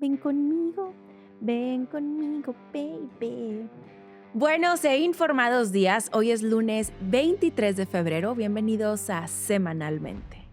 ven conmigo, baby. Buenos e informados días. Hoy es lunes 23 de febrero. Bienvenidos a Semanalmente.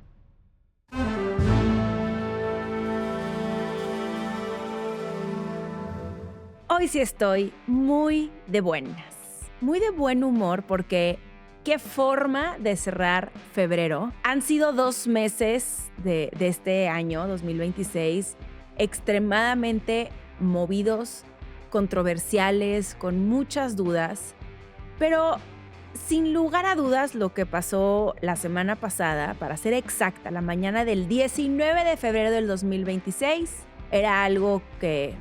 Hoy sí estoy muy de buenas, muy de buen humor porque qué forma de cerrar febrero. Han sido 2 meses de este año, 2026, extremadamente movidos, controversiales, con muchas dudas, pero sin lugar a dudas lo que pasó la semana pasada, para ser exacta, la mañana del 19 de febrero del 2026, era algo que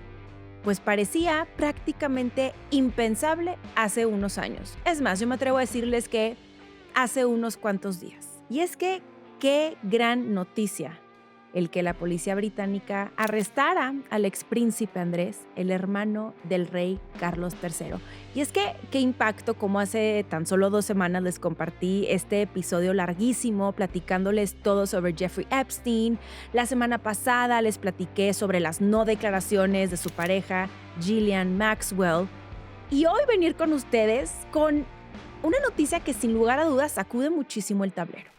pues parecía prácticamente impensable hace unos años. Es más, yo me atrevo a decirles que hace unos cuantos días. Y es que qué gran noticia el que la policía británica arrestara al expríncipe Andrés, el hermano del rey Carlos III. Y es que qué impacto, como hace tan solo 2 semanas les compartí este episodio larguísimo platicándoles todo sobre Jeffrey Epstein. La semana pasada les platiqué sobre las no declaraciones de su pareja, Ghislaine Maxwell. Y hoy venir con ustedes con una noticia que sin lugar a dudas sacude muchísimo el tablero.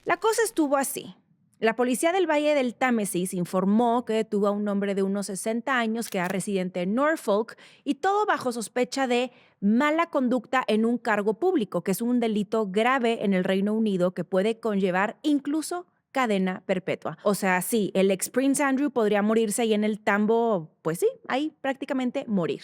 La cosa estuvo así. La policía del Valle del Támesis informó que detuvo a un hombre de unos 60 años que era residente en Norfolk, y todo bajo sospecha de mala conducta en un cargo público, que es un delito grave en el Reino Unido que puede conllevar incluso cadena perpetua. O sea, sí, el ex Prince Andrew podría morirse ahí en el tambo, pues sí, ahí prácticamente morir.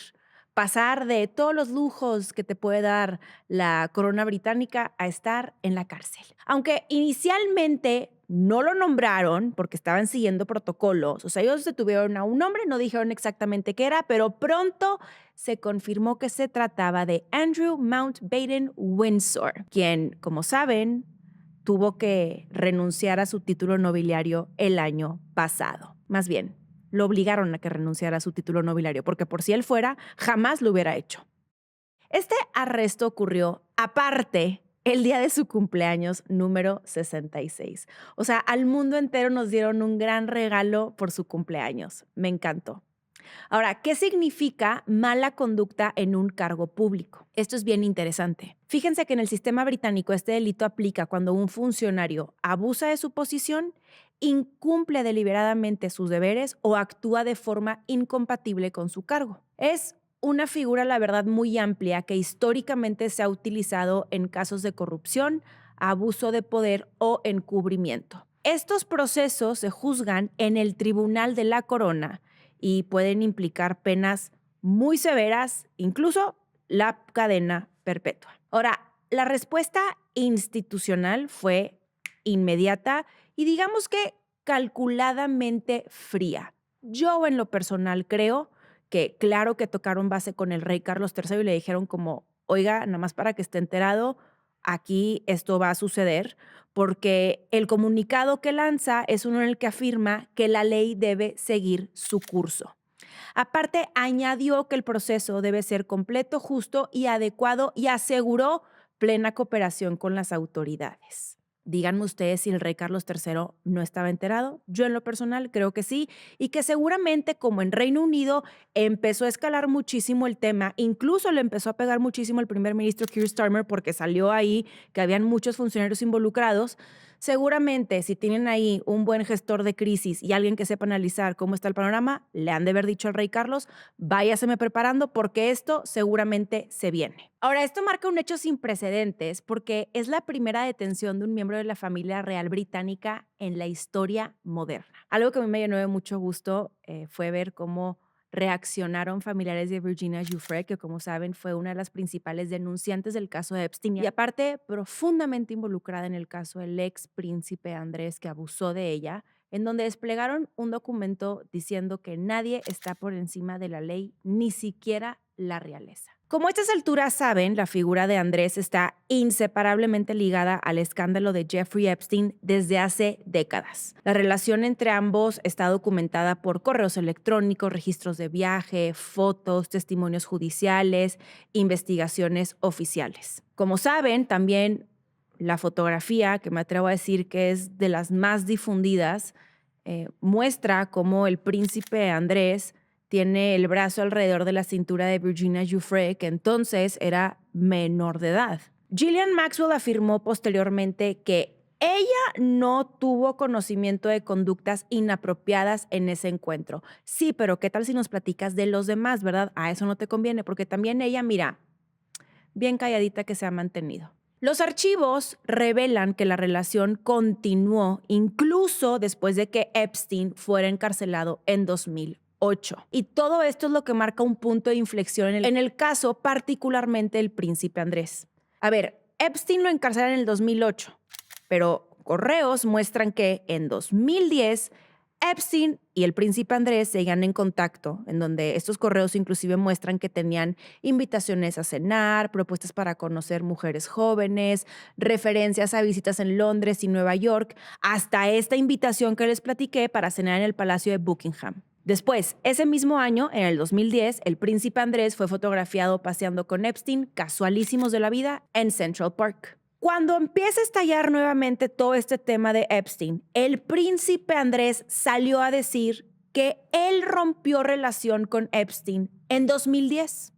Pasar de todos los lujos que te puede dar la corona británica a estar en la cárcel. Aunque inicialmente no lo nombraron porque estaban siguiendo protocolos, o sea, ellos detuvieron a un hombre, no dijeron exactamente qué era, pero pronto se confirmó que se trataba de Andrew Mountbatten Windsor, quien, como saben, tuvo que renunciar a su título nobiliario el año pasado. Más bien, lo obligaron a que renunciara a su título nobiliario, porque por si él fuera, jamás lo hubiera hecho. Este arresto ocurrió aparte el día de su cumpleaños número 66. O sea, al mundo entero nos dieron un gran regalo por su cumpleaños. Me encantó. Ahora, ¿qué significa mala conducta en un cargo público? Esto es bien interesante. Fíjense que en el sistema británico este delito aplica cuando un funcionario abusa de su posición, incumple deliberadamente sus deberes o actúa de forma incompatible con su cargo. Es una figura, la verdad, muy amplia que históricamente se ha utilizado en casos de corrupción, abuso de poder o encubrimiento. Estos procesos se juzgan en el Tribunal de la Corona y pueden implicar penas muy severas, incluso la cadena perpetua. Ahora, la respuesta institucional fue inmediata y digamos que calculadamente fría. Yo en lo personal creo que claro que tocaron base con el rey Carlos III y le dijeron como, oiga, nada más para que esté enterado, aquí esto va a suceder, porque el comunicado que lanza es uno en el que afirma que la ley debe seguir su curso. Aparte, añadió que el proceso debe ser completo, justo y adecuado y aseguró plena cooperación con las autoridades. Díganme ustedes si el rey Carlos III no estaba enterado. Yo en lo personal creo que sí, y que seguramente como en Reino Unido empezó a escalar muchísimo el tema, incluso le empezó a pegar muchísimo el primer ministro Keir Starmer porque salió ahí que habían muchos funcionarios involucrados. Seguramente, si tienen ahí un buen gestor de crisis y alguien que sepa analizar cómo está el panorama, le han de haber dicho al rey Carlos, váyaseme preparando porque esto seguramente se viene. Ahora, esto marca un hecho sin precedentes porque es la primera detención de un miembro de la familia real británica en la historia moderna. Algo que a mí me llenó de mucho gusto fue ver cómo reaccionaron familiares de Virginia Giuffre, que como saben fue una de las principales denunciantes del caso de Epstein y aparte profundamente involucrada en el caso del ex príncipe Andrés que abusó de ella, en donde desplegaron un documento diciendo que nadie está por encima de la ley, ni siquiera la realeza. Como a estas alturas saben, la figura de Andrés está inseparablemente ligada al escándalo de Jeffrey Epstein desde hace décadas. La relación entre ambos está documentada por correos electrónicos, registros de viaje, fotos, testimonios judiciales, investigaciones oficiales. Como saben, también la fotografía, que me atrevo a decir que es de las más difundidas, muestra cómo el príncipe Andrés tiene el brazo alrededor de la cintura de Virginia Giuffre, que entonces era menor de edad. Ghislaine Maxwell afirmó posteriormente que ella no tuvo conocimiento de conductas inapropiadas en ese encuentro. Sí, pero ¿qué tal si nos platicas de los demás, verdad? A eso no te conviene, porque también ella, mira, bien calladita que se ha mantenido. Los archivos revelan que la relación continuó incluso después de que Epstein fuera encarcelado en 2008. Y todo esto es lo que marca un punto de inflexión en el caso, particularmente el príncipe Andrés. A ver, Epstein lo encarcelaron en el 2008, pero correos muestran que en 2010 Epstein y el príncipe Andrés seguían en contacto, en donde estos correos inclusive muestran que tenían invitaciones a cenar, propuestas para conocer mujeres jóvenes, referencias a visitas en Londres y Nueva York, hasta esta invitación que les platiqué para cenar en el Palacio de Buckingham. Después, ese mismo año, en el 2010, el príncipe Andrés fue fotografiado paseando con Epstein, casualísimos de la vida, en Central Park. Cuando empieza a estallar nuevamente todo este tema de Epstein, el príncipe Andrés salió a decir que él rompió relación con Epstein en 2010.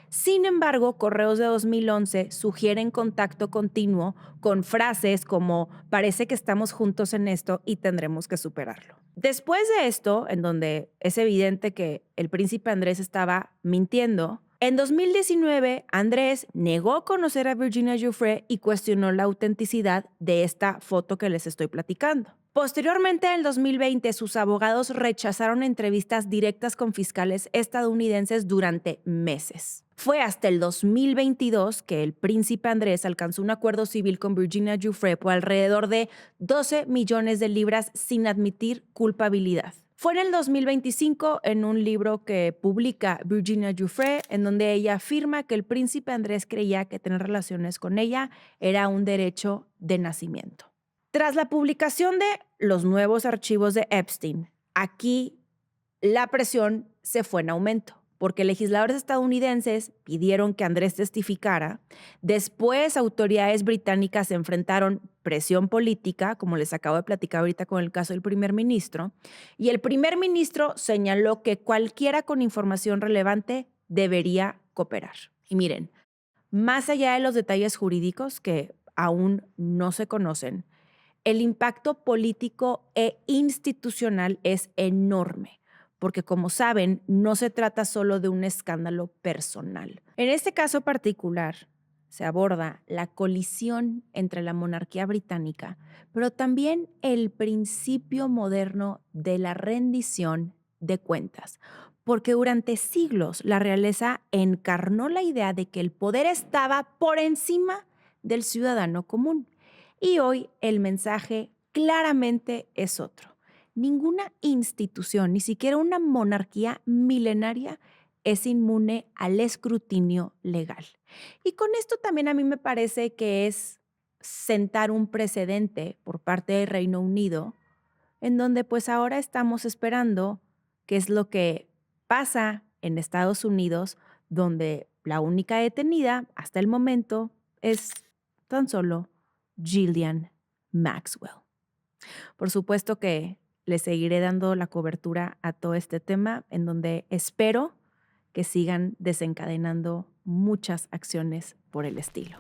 Sin embargo, correos de 2011 sugieren contacto continuo con frases como parece que estamos juntos en esto y tendremos que superarlo. Después de esto, en donde es evidente que el príncipe Andrés estaba mintiendo, en 2019, Andrés negó conocer a Virginia Giuffre y cuestionó la autenticidad de esta foto que les estoy platicando. Posteriormente, en el 2020, sus abogados rechazaron entrevistas directas con fiscales estadounidenses durante meses. Fue hasta el 2022 que el príncipe Andrés alcanzó un acuerdo civil con Virginia Giuffre por alrededor de 12 millones de libras sin admitir culpabilidad. Fue en el 2025 en un libro que publica Virginia Giuffre, en donde ella afirma que el príncipe Andrés creía que tener relaciones con ella era un derecho de nacimiento. Tras la publicación de los nuevos archivos de Epstein, aquí la presión se fue en aumento, porque legisladores estadounidenses pidieron que Andrés testificara. Después, autoridades británicas enfrentaron presión política, como les acabo de platicar ahorita con el caso del primer ministro, y el primer ministro señaló que cualquiera con información relevante debería cooperar. Y miren, más allá de los detalles jurídicos que aún no se conocen, el impacto político e institucional es enorme, porque como saben, no se trata solo de un escándalo personal. En este caso particular, se aborda la colisión entre la monarquía británica, pero también el principio moderno de la rendición de cuentas, porque durante siglos la realeza encarnó la idea de que el poder estaba por encima del ciudadano común. Y hoy el mensaje claramente es otro. Ninguna institución, ni siquiera una monarquía milenaria, es inmune al escrutinio legal. Y con esto también a mí me parece que es sentar un precedente por parte del Reino Unido, en donde pues ahora estamos esperando qué es lo que pasa en Estados Unidos, donde la única detenida hasta el momento es tan solo Ghislaine Maxwell. Por supuesto que le seguiré dando la cobertura a todo este tema, en donde espero que sigan desencadenando muchas acciones por el estilo.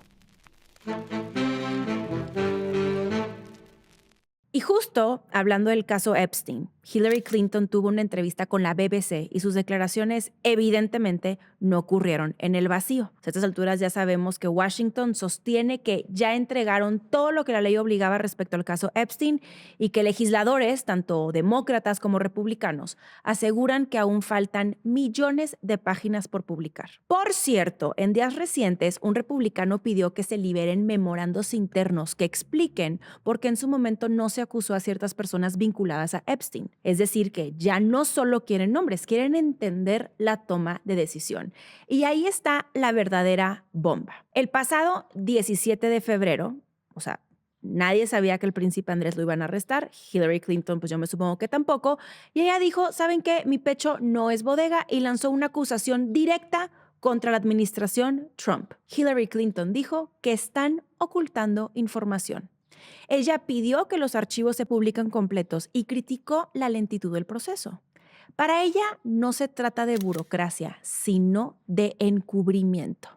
Y justo hablando del caso Epstein, Hillary Clinton tuvo una entrevista con la BBC y sus declaraciones evidentemente no ocurrieron en el vacío. A estas alturas ya sabemos que Washington sostiene que ya entregaron todo lo que la ley obligaba respecto al caso Epstein y que legisladores, tanto demócratas como republicanos, aseguran que aún faltan millones de páginas por publicar. Por cierto, en días recientes, un republicano pidió que se liberen memorandos internos que expliquen por qué en su momento no se acusó a ciertas personas vinculadas a Epstein. Es decir, que ya no solo quieren nombres, quieren entender la toma de decisión. Y ahí está la verdadera bomba. El pasado 17 de febrero, o sea, nadie sabía que el príncipe Andrés lo iban a arrestar. Hillary Clinton, pues yo me supongo que tampoco. Y ella dijo, ¿saben qué? Mi pecho no es bodega, y lanzó una acusación directa contra la administración Trump. Hillary Clinton dijo que están ocultando información. Ella pidió que los archivos se publiquen completos y criticó la lentitud del proceso. Para ella no se trata de burocracia, sino de encubrimiento.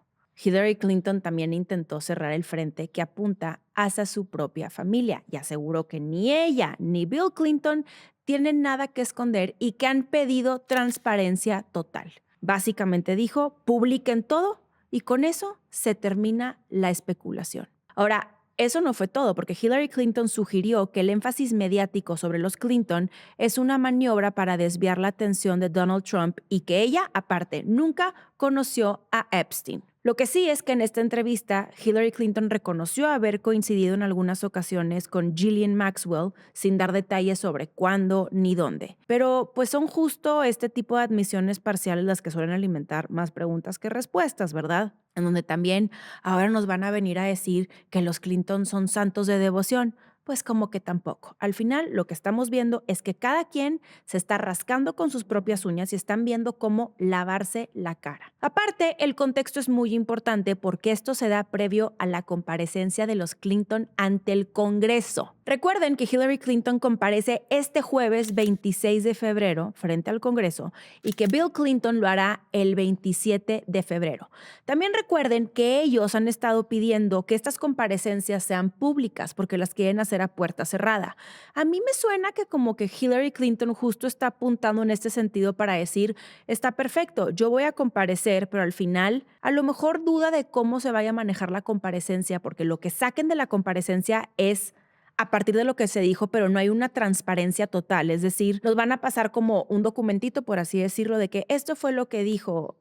Hillary Clinton también intentó cerrar el frente que apunta hacia su propia familia y aseguró que ni ella ni Bill Clinton tienen nada que esconder y que han pedido transparencia total. Básicamente dijo, publiquen todo y con eso se termina la especulación. Ahora, eso no fue todo, porque Hillary Clinton sugirió que el énfasis mediático sobre los Clinton es una maniobra para desviar la atención de Donald Trump y que ella, aparte, nunca conoció a Epstein. Lo que sí es que en esta entrevista, Hillary Clinton reconoció haber coincidido en algunas ocasiones con Ghislaine Maxwell, sin dar detalles sobre cuándo ni dónde. Pero pues son justo este tipo de admisiones parciales las que suelen alimentar más preguntas que respuestas, ¿verdad? En donde también ahora nos van a venir a decir que los Clinton son santos de devoción. Pues como que tampoco. Al final lo que estamos viendo es que cada quien se está rascando con sus propias uñas y están viendo cómo lavarse la cara. Aparte, el contexto es muy importante porque esto se da previo a la comparecencia de los Clinton ante el Congreso. Recuerden que Hillary Clinton comparece este jueves 26 de febrero frente al Congreso y que Bill Clinton lo hará el 27 de febrero. También recuerden que ellos han estado pidiendo que estas comparecencias sean públicas porque las quieren hacer a puerta cerrada. A mí me suena que como que Hillary Clinton justo está apuntando en este sentido para decir, está perfecto, yo voy a comparecer, pero al final a lo mejor duda de cómo se vaya a manejar la comparecencia, porque lo que saquen de la comparecencia es a partir de lo que se dijo, pero no hay una transparencia total. Es decir, nos van a pasar como un documentito, por así decirlo, de que esto fue lo que dijo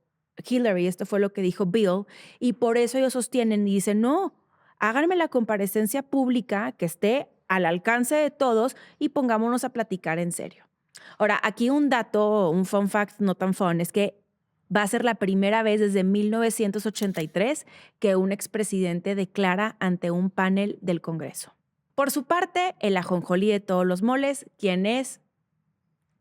Hillary, esto fue lo que dijo Bill, y por eso ellos sostienen y dicen, no, háganme la comparecencia pública que esté al alcance de todos y pongámonos a platicar en serio. Ahora, aquí un dato, un fun fact no tan fun, es que va a ser la primera vez desde 1983 que un expresidente declara ante un panel del Congreso. Por su parte, el ajonjolí de todos los moles, ¿quién es?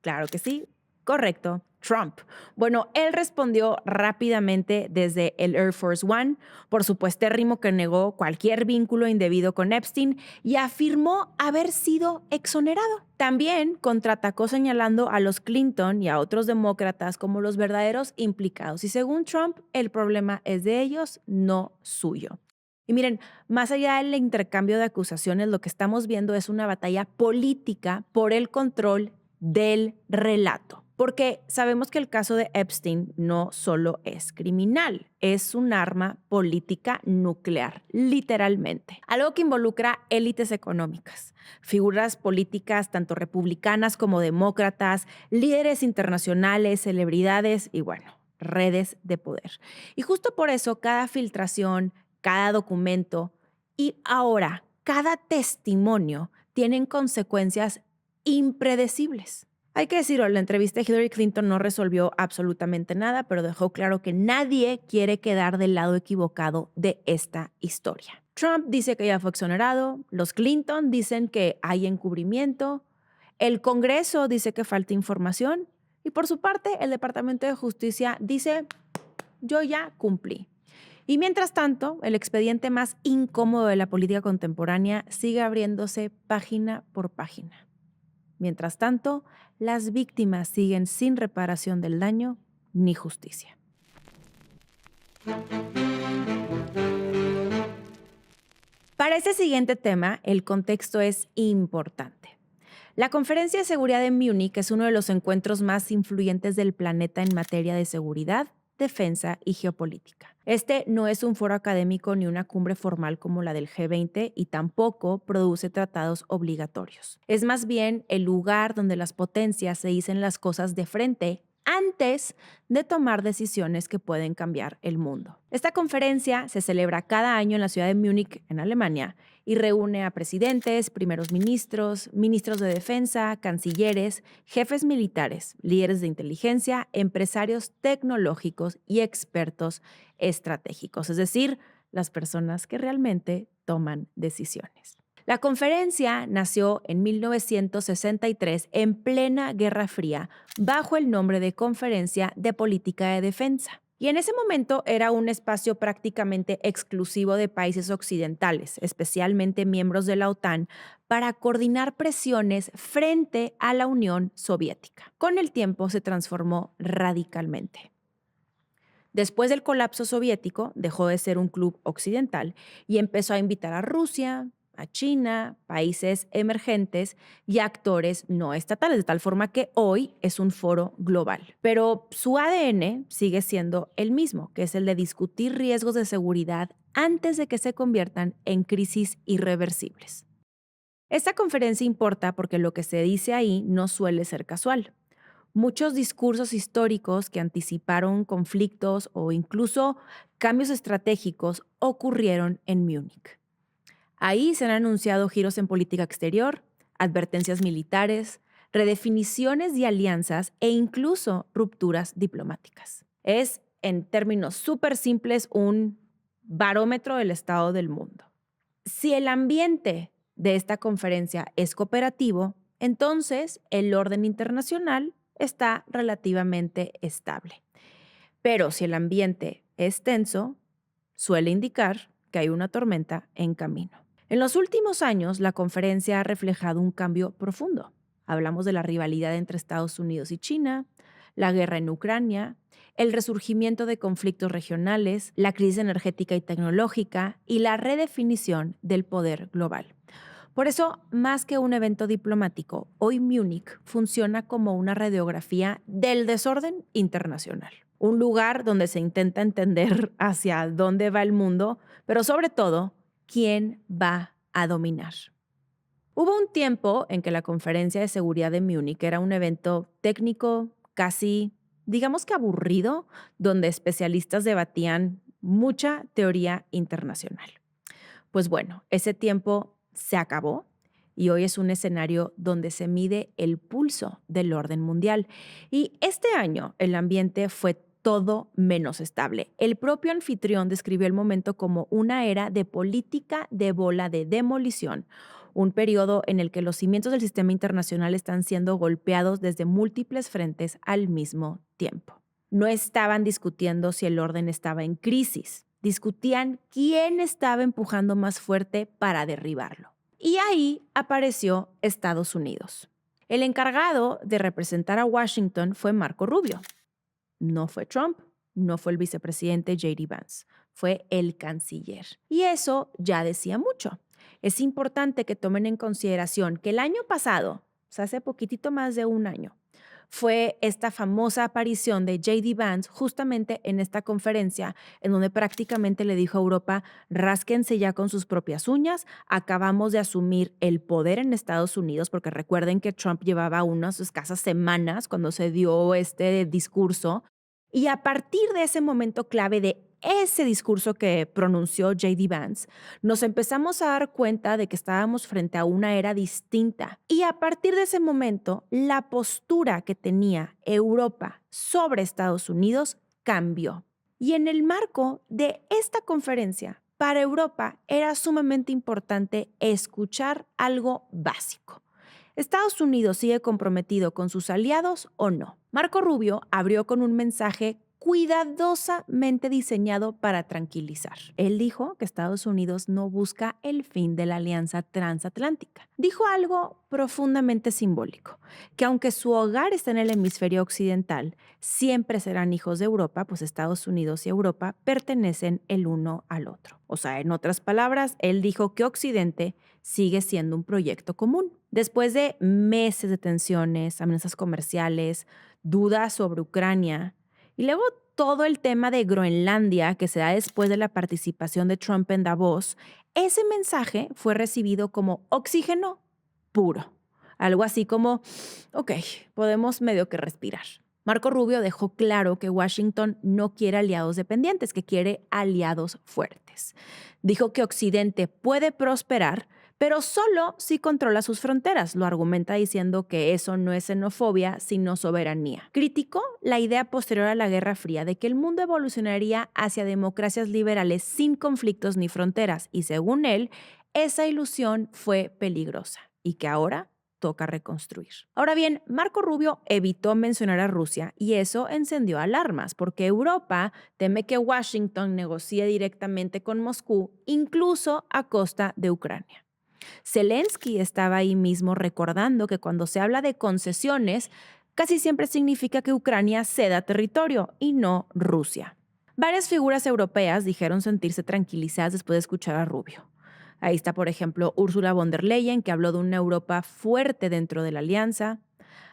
Claro que sí, correcto. Trump. Bueno, él respondió rápidamente desde el Air Force One, por supuestérrimo que negó cualquier vínculo indebido con Epstein y afirmó haber sido exonerado. También contraatacó señalando a los Clinton y a otros demócratas como los verdaderos implicados. Y según Trump, el problema es de ellos, no suyo. Y miren, más allá del intercambio de acusaciones, lo que estamos viendo es una batalla política por el control del relato. Porque sabemos que el caso de Epstein no solo es criminal, es un arma política nuclear, literalmente. Algo que involucra élites económicas, figuras políticas tanto republicanas como demócratas, líderes internacionales, celebridades y bueno, redes de poder. Y justo por eso cada filtración, cada documento y ahora cada testimonio tienen consecuencias impredecibles. Hay que decirlo, la entrevista de Hillary Clinton no resolvió absolutamente nada, pero dejó claro que nadie quiere quedar del lado equivocado de esta historia. Trump dice que ya fue exonerado, los Clinton dicen que hay encubrimiento, el Congreso dice que falta información y por su parte el Departamento de Justicia dice, yo ya cumplí. Y mientras tanto, el expediente más incómodo de la política contemporánea sigue abriéndose página por página. Mientras tanto, las víctimas siguen sin reparación del daño ni justicia. Para este siguiente tema, el contexto es importante. La Conferencia de Seguridad de Múnich es uno de los encuentros más influyentes del planeta en materia de seguridad, defensa y geopolítica. Este no es un foro académico ni una cumbre formal como la del G20 y tampoco produce tratados obligatorios. Es más bien el lugar donde las potencias se dicen las cosas de frente antes de tomar decisiones que pueden cambiar el mundo. Esta conferencia se celebra cada año en la ciudad de Múnich, en Alemania, y reúne a presidentes, primeros ministros, ministros de defensa, cancilleres, jefes militares, líderes de inteligencia, empresarios tecnológicos y expertos estratégicos, es decir, las personas que realmente toman decisiones. La conferencia nació en 1963 en plena Guerra Fría bajo el nombre de Conferencia de Política de Defensa. Y en ese momento era un espacio prácticamente exclusivo de países occidentales, especialmente miembros de la OTAN, para coordinar presiones frente a la Unión Soviética. Con el tiempo se transformó radicalmente. Después del colapso soviético, dejó de ser un club occidental y empezó a invitar a Rusia, a China, países emergentes y a actores no estatales, de tal forma que hoy es un foro global. Pero su ADN sigue siendo el mismo, que es el de discutir riesgos de seguridad antes de que se conviertan en crisis irreversibles. Esta conferencia importa porque lo que se dice ahí no suele ser casual. Muchos discursos históricos que anticiparon conflictos o incluso cambios estratégicos ocurrieron en Múnich. Ahí se han anunciado giros en política exterior, advertencias militares, redefiniciones de alianzas e incluso rupturas diplomáticas. Es, en términos súper simples, un barómetro del estado del mundo. Si el ambiente de esta conferencia es cooperativo, entonces el orden internacional está relativamente estable. Pero si el ambiente es tenso, suele indicar que hay una tormenta en camino. En los últimos años, la conferencia ha reflejado un cambio profundo. Hablamos de la rivalidad entre Estados Unidos y China, la guerra en Ucrania, el resurgimiento de conflictos regionales, la crisis energética y tecnológica y la redefinición del poder global. Por eso, más que un evento diplomático, hoy Múnich funciona como una radiografía del desorden internacional. Un lugar donde se intenta entender hacia dónde va el mundo, pero sobre todo, quién va a dominar. Hubo un tiempo en que la Conferencia de Seguridad de Múnich era un evento técnico, casi, digamos que aburrido, donde especialistas debatían mucha teoría internacional. Pues bueno, ese tiempo se acabó y hoy es un escenario donde se mide el pulso del orden mundial. Y este año el ambiente fue todo menos estable. El propio anfitrión describió el momento como una era de política de bola de demolición, un periodo en el que los cimientos del sistema internacional están siendo golpeados desde múltiples frentes al mismo tiempo. No estaban discutiendo si el orden estaba en crisis, discutían quién estaba empujando más fuerte para derribarlo. Y ahí apareció Estados Unidos. El encargado de representar a Washington fue Marco Rubio. No fue Trump, no fue el vicepresidente J.D. Vance, fue el canciller. Y eso ya decía mucho. Es importante que tomen en consideración que el año pasado, o sea, hace poquitito más de un año, fue esta famosa aparición de J.D. Vance justamente en esta conferencia, en donde prácticamente le dijo a Europa, rásquense ya con sus propias uñas, acabamos de asumir el poder en Estados Unidos, porque recuerden que Trump llevaba unas escasas semanas cuando se dio este discurso, y a partir de ese momento clave de ese discurso que pronunció J.D. Vance, nos empezamos a dar cuenta de que estábamos frente a una era distinta. Y a partir de ese momento, la postura que tenía Europa sobre Estados Unidos cambió. Y en el marco de esta conferencia, para Europa era sumamente importante escuchar algo básico. ¿Estados Unidos sigue comprometido con sus aliados o no? Marco Rubio abrió con un mensaje cuidadosamente diseñado para tranquilizar. Él dijo que Estados Unidos no busca el fin de la alianza transatlántica. Dijo algo profundamente simbólico, que aunque su hogar está en el hemisferio occidental, siempre serán hijos de Europa, pues Estados Unidos y Europa pertenecen el uno al otro. O sea, en otras palabras, él dijo que Occidente sigue siendo un proyecto común. Después de meses de tensiones, amenazas comerciales, dudas sobre Ucrania, y luego todo el tema de Groenlandia que se da después de la participación de Trump en Davos, ese mensaje fue recibido como oxígeno puro. Algo así como, ok, podemos medio que respirar. Marco Rubio dejó claro que Washington no quiere aliados dependientes, que quiere aliados fuertes. Dijo que Occidente puede prosperar, pero solo si controla sus fronteras. Lo argumenta diciendo que eso no es xenofobia, sino soberanía. Criticó la idea posterior a la Guerra Fría de que el mundo evolucionaría hacia democracias liberales sin conflictos ni fronteras, y según él, esa ilusión fue peligrosa y que ahora toca reconstruir. Ahora bien, Marco Rubio evitó mencionar a Rusia y eso encendió alarmas porque Europa teme que Washington negocie directamente con Moscú, incluso a costa de Ucrania. Zelensky estaba ahí mismo recordando que cuando se habla de concesiones, casi siempre significa que Ucrania ceda territorio y no Rusia. Varias figuras europeas dijeron sentirse tranquilizadas después de escuchar a Rubio. Ahí está, por ejemplo, Ursula von der Leyen, que habló de una Europa fuerte dentro de la alianza.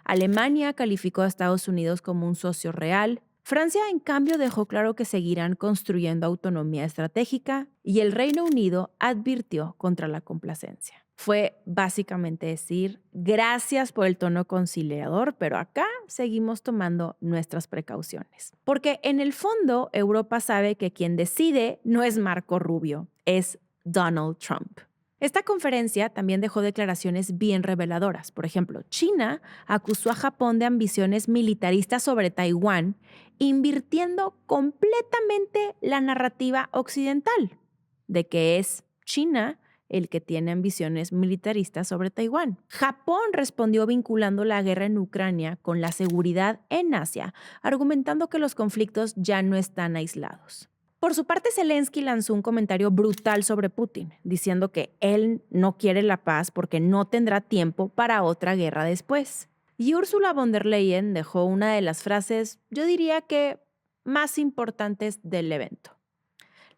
Alemania calificó a Estados Unidos como un socio real. Francia, en cambio, dejó claro que seguirán construyendo autonomía estratégica y el Reino Unido advirtió contra la complacencia. Fue básicamente decir, gracias por el tono conciliador, pero acá seguimos tomando nuestras precauciones. Porque en el fondo, Europa sabe que quien decide no es Marco Rubio, es Donald Trump. Esta conferencia también dejó declaraciones bien reveladoras. Por ejemplo, China acusó a Japón de ambiciones militaristas sobre Taiwán, invirtiendo completamente la narrativa occidental de que es China el que tiene ambiciones militaristas sobre Taiwán. Japón respondió vinculando la guerra en Ucrania con la seguridad en Asia, argumentando que los conflictos ya no están aislados. Por su parte, Zelensky lanzó un comentario brutal sobre Putin, diciendo que él no quiere la paz porque no tendrá tiempo para otra guerra después. Y Ursula von der Leyen dejó una de las frases, yo diría que más importantes del evento.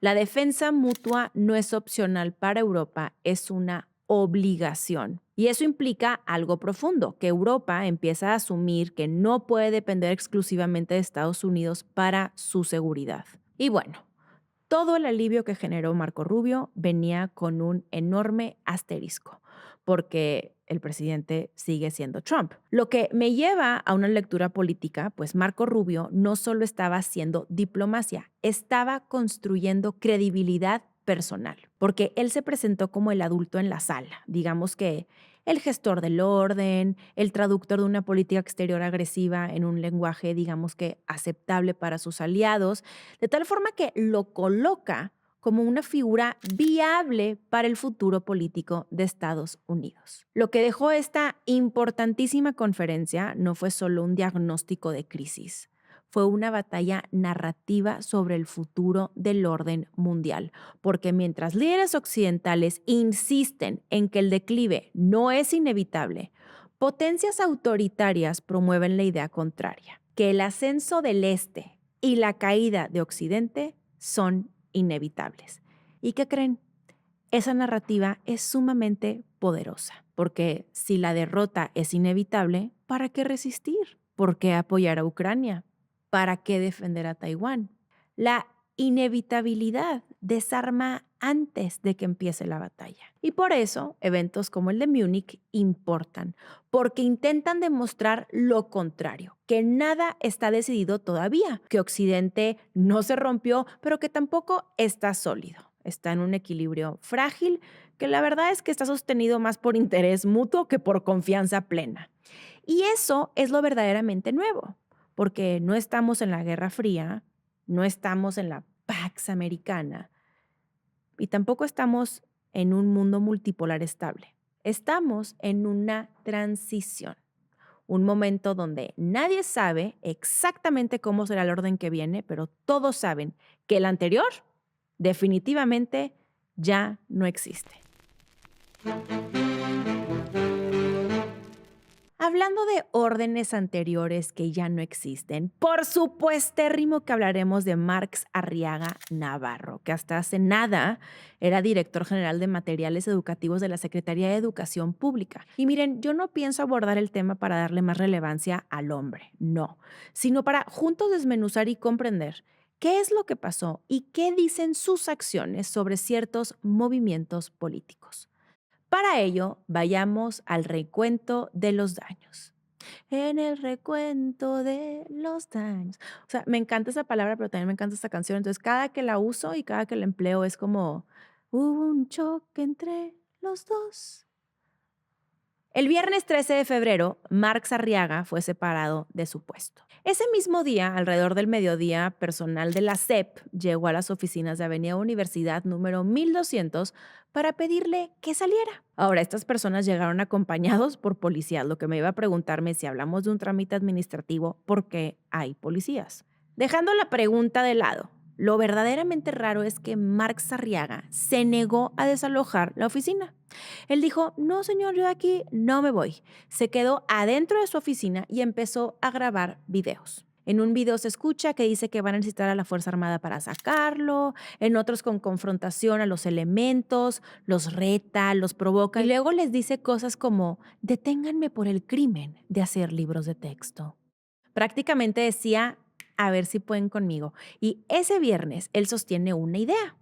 La defensa mutua no es opcional para Europa, es una obligación. Y eso implica algo profundo, que Europa empieza a asumir que no puede depender exclusivamente de Estados Unidos para su seguridad. Y bueno, todo el alivio que generó Marco Rubio venía con un enorme asterisco, porque el presidente sigue siendo Trump. Lo que me lleva a una lectura política, pues Marco Rubio no solo estaba haciendo diplomacia, estaba construyendo credibilidad personal, porque él se presentó como el adulto en la sala, digamos que el gestor del orden, el traductor de una política exterior agresiva en un lenguaje, digamos que aceptable para sus aliados, de tal forma que lo coloca como una figura viable para el futuro político de Estados Unidos. Lo que dejó esta importantísima conferencia no fue solo un diagnóstico de crisis, fue una batalla narrativa sobre el futuro del orden mundial, porque mientras líderes occidentales insisten en que el declive no es inevitable, potencias autoritarias promueven la idea contraria, que el ascenso del Este y la caída de Occidente son inevitables. ¿Y qué creen? Esa narrativa es sumamente poderosa, porque si la derrota es inevitable, ¿para qué resistir? ¿Por qué apoyar a Ucrania? ¿Para qué defender a Taiwán? La inevitabilidad desarma antes de que empiece la batalla. Y por eso, eventos como el de Múnich importan, porque intentan demostrar lo contrario, que nada está decidido todavía, que Occidente no se rompió, pero que tampoco está sólido. Está en un equilibrio frágil, que la verdad es que está sostenido más por interés mutuo que por confianza plena. Y eso es lo verdaderamente nuevo, porque no estamos en la Guerra Fría, no estamos en la Pax Americana y tampoco estamos en un mundo multipolar estable. Estamos en una transición, un momento donde nadie sabe exactamente cómo será el orden que viene, pero todos saben que el anterior definitivamente ya no existe. Hablando de órdenes anteriores que ya no existen, por supuestérrimo que hablaremos de Marx Arriaga Navarro, que hasta hace nada era director general de materiales educativos de la Secretaría de Educación Pública. Y miren, yo no pienso abordar el tema para darle más relevancia al hombre, no, sino para juntos desmenuzar y comprender qué es lo que pasó y qué dicen sus acciones sobre ciertos movimientos políticos. Para ello, vayamos al recuento de los daños. En el recuento de los daños. O sea, me encanta esa palabra, pero también me encanta esta canción. Entonces, cada que la uso y cada que la empleo es como, hubo un choque entre los dos. El viernes 13 de febrero, Marx Arriaga fue separado de su puesto. Ese mismo día, alrededor del mediodía, personal de la SEP llegó a las oficinas de Avenida Universidad número 1200 para pedirle que saliera. Ahora, estas personas llegaron acompañados por policías, lo que me iba a preguntarme si hablamos de un trámite administrativo, ¿por qué hay policías? Dejando la pregunta de lado, lo verdaderamente raro es que Marx Arriaga se negó a desalojar la oficina. Él dijo, no señor, yo de aquí no me voy. Se quedó adentro de su oficina y empezó a grabar videos. En un video se escucha que dice que van a necesitar a la Fuerza Armada para sacarlo, en otros con confrontación a los elementos, los reta, los provoca y luego les dice cosas como, deténganme por el crimen de hacer libros de texto. Prácticamente decía, a ver si pueden conmigo. Y ese viernes él sostiene una idea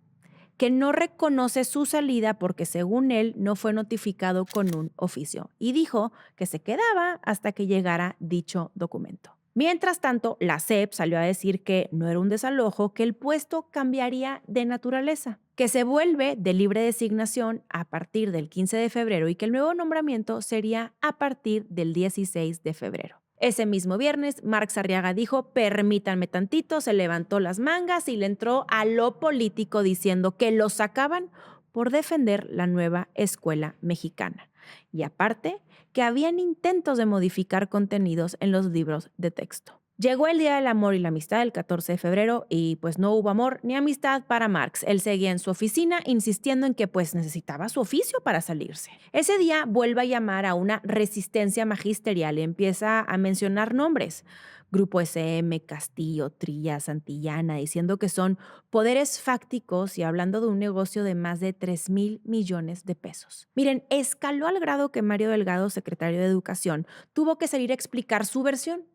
que no reconoce su salida porque según él no fue notificado con un oficio y dijo que se quedaba hasta que llegara dicho documento. Mientras tanto, la SEP salió a decir que no era un desalojo, que el puesto cambiaría de naturaleza, que se vuelve de libre designación a partir del 15 de febrero y que el nuevo nombramiento sería a partir del 16 de febrero. Ese mismo viernes, Marx Arriaga dijo, permítanme tantito, se levantó las mangas y le entró a lo político diciendo que lo sacaban por defender la nueva escuela mexicana. Y aparte, que habían intentos de modificar contenidos en los libros de texto. Llegó el Día del Amor y la Amistad el 14 de febrero y pues no hubo amor ni amistad para Marx. Él seguía en su oficina insistiendo en que pues necesitaba su oficio para salirse. Ese día vuelve a llamar a una resistencia magisterial y empieza a mencionar nombres. Grupo SM, Castillo, Trilla, Santillana, diciendo que son poderes fácticos y hablando de un negocio de más de 3,000 millones de pesos. Miren, escaló al grado que Mario Delgado, secretario de Educación, tuvo que salir a explicar su versión.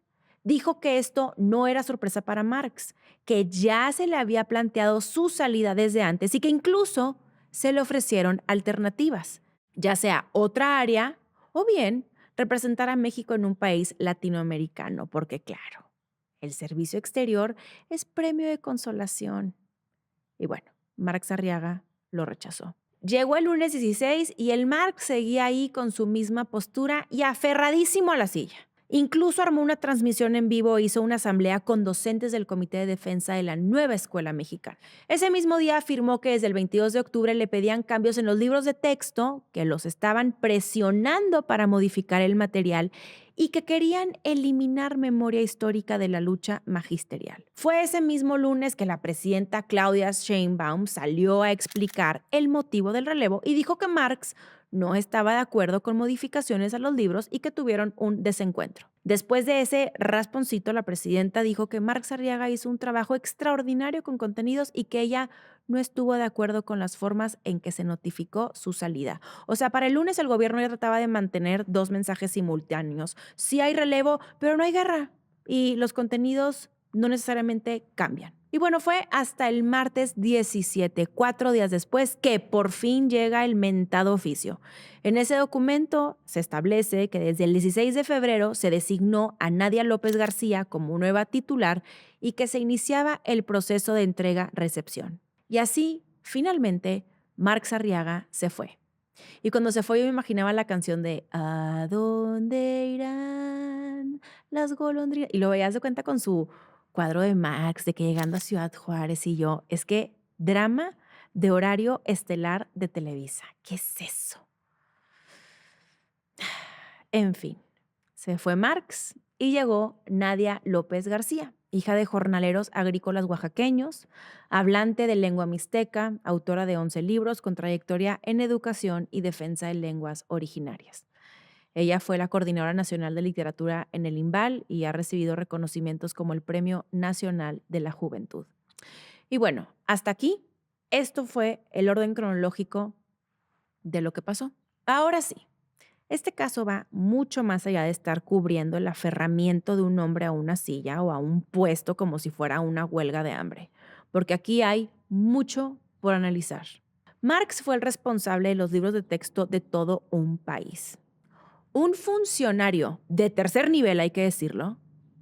Dijo que esto no era sorpresa para Marx, que ya se le había planteado su salida desde antes y que incluso se le ofrecieron alternativas, ya sea otra área o bien representar a México en un país latinoamericano, porque claro, el servicio exterior es premio de consolación. Y bueno, Marx Arriaga lo rechazó. Llegó el lunes 16 y el Marx seguía ahí con su misma postura y aferradísimo a la silla. Incluso armó una transmisión en vivo e hizo una asamblea con docentes del Comité de Defensa de la nueva escuela mexicana. Ese mismo día afirmó que desde el 22 de octubre le pedían cambios en los libros de texto, que los estaban presionando para modificar el material y que querían eliminar memoria histórica de la lucha magisterial. Fue ese mismo lunes que la presidenta Claudia Sheinbaum salió a explicar el motivo del relevo y dijo que Marx no estaba de acuerdo con modificaciones a los libros y que tuvieron un desencuentro. Después de ese rasponcito, la presidenta dijo que Marx Arriaga hizo un trabajo extraordinario con contenidos y que ella no estuvo de acuerdo con las formas en que se notificó su salida. O sea, para el lunes el gobierno ya trataba de mantener dos mensajes simultáneos. Sí hay relevo, pero no hay guerra. Y los contenidos no necesariamente cambian. Y bueno, fue hasta el martes 17, 4 días después, que por fin llega el mentado oficio. En ese documento se establece que desde el 16 de febrero se designó a Nadia López García como nueva titular y que se iniciaba el proceso de entrega-recepción. Y así, finalmente, Marx Arriaga se fue. Y cuando se fue yo me imaginaba la canción de ¿A dónde irán las golondrinas? Y lo veías de cuenta con su cuadro de Max, de que llegando a Ciudad Juárez y yo, es que drama de horario estelar de Televisa. ¿Qué es eso? En fin, se fue Marx y llegó Nadia López García, hija de jornaleros agrícolas oaxaqueños, hablante de lengua mixteca, autora de 11 libros con trayectoria en educación y defensa de lenguas originarias. Ella fue la coordinadora nacional de literatura en el IMBAL y ha recibido reconocimientos como el Premio Nacional de la Juventud. Y bueno, hasta aquí, esto fue el orden cronológico de lo que pasó. Ahora sí, este caso va mucho más allá de estar cubriendo el aferramiento de un hombre a una silla o a un puesto como si fuera una huelga de hambre, porque aquí hay mucho por analizar. Marx fue el responsable de los libros de texto de todo un país. Un funcionario de tercer nivel, hay que decirlo,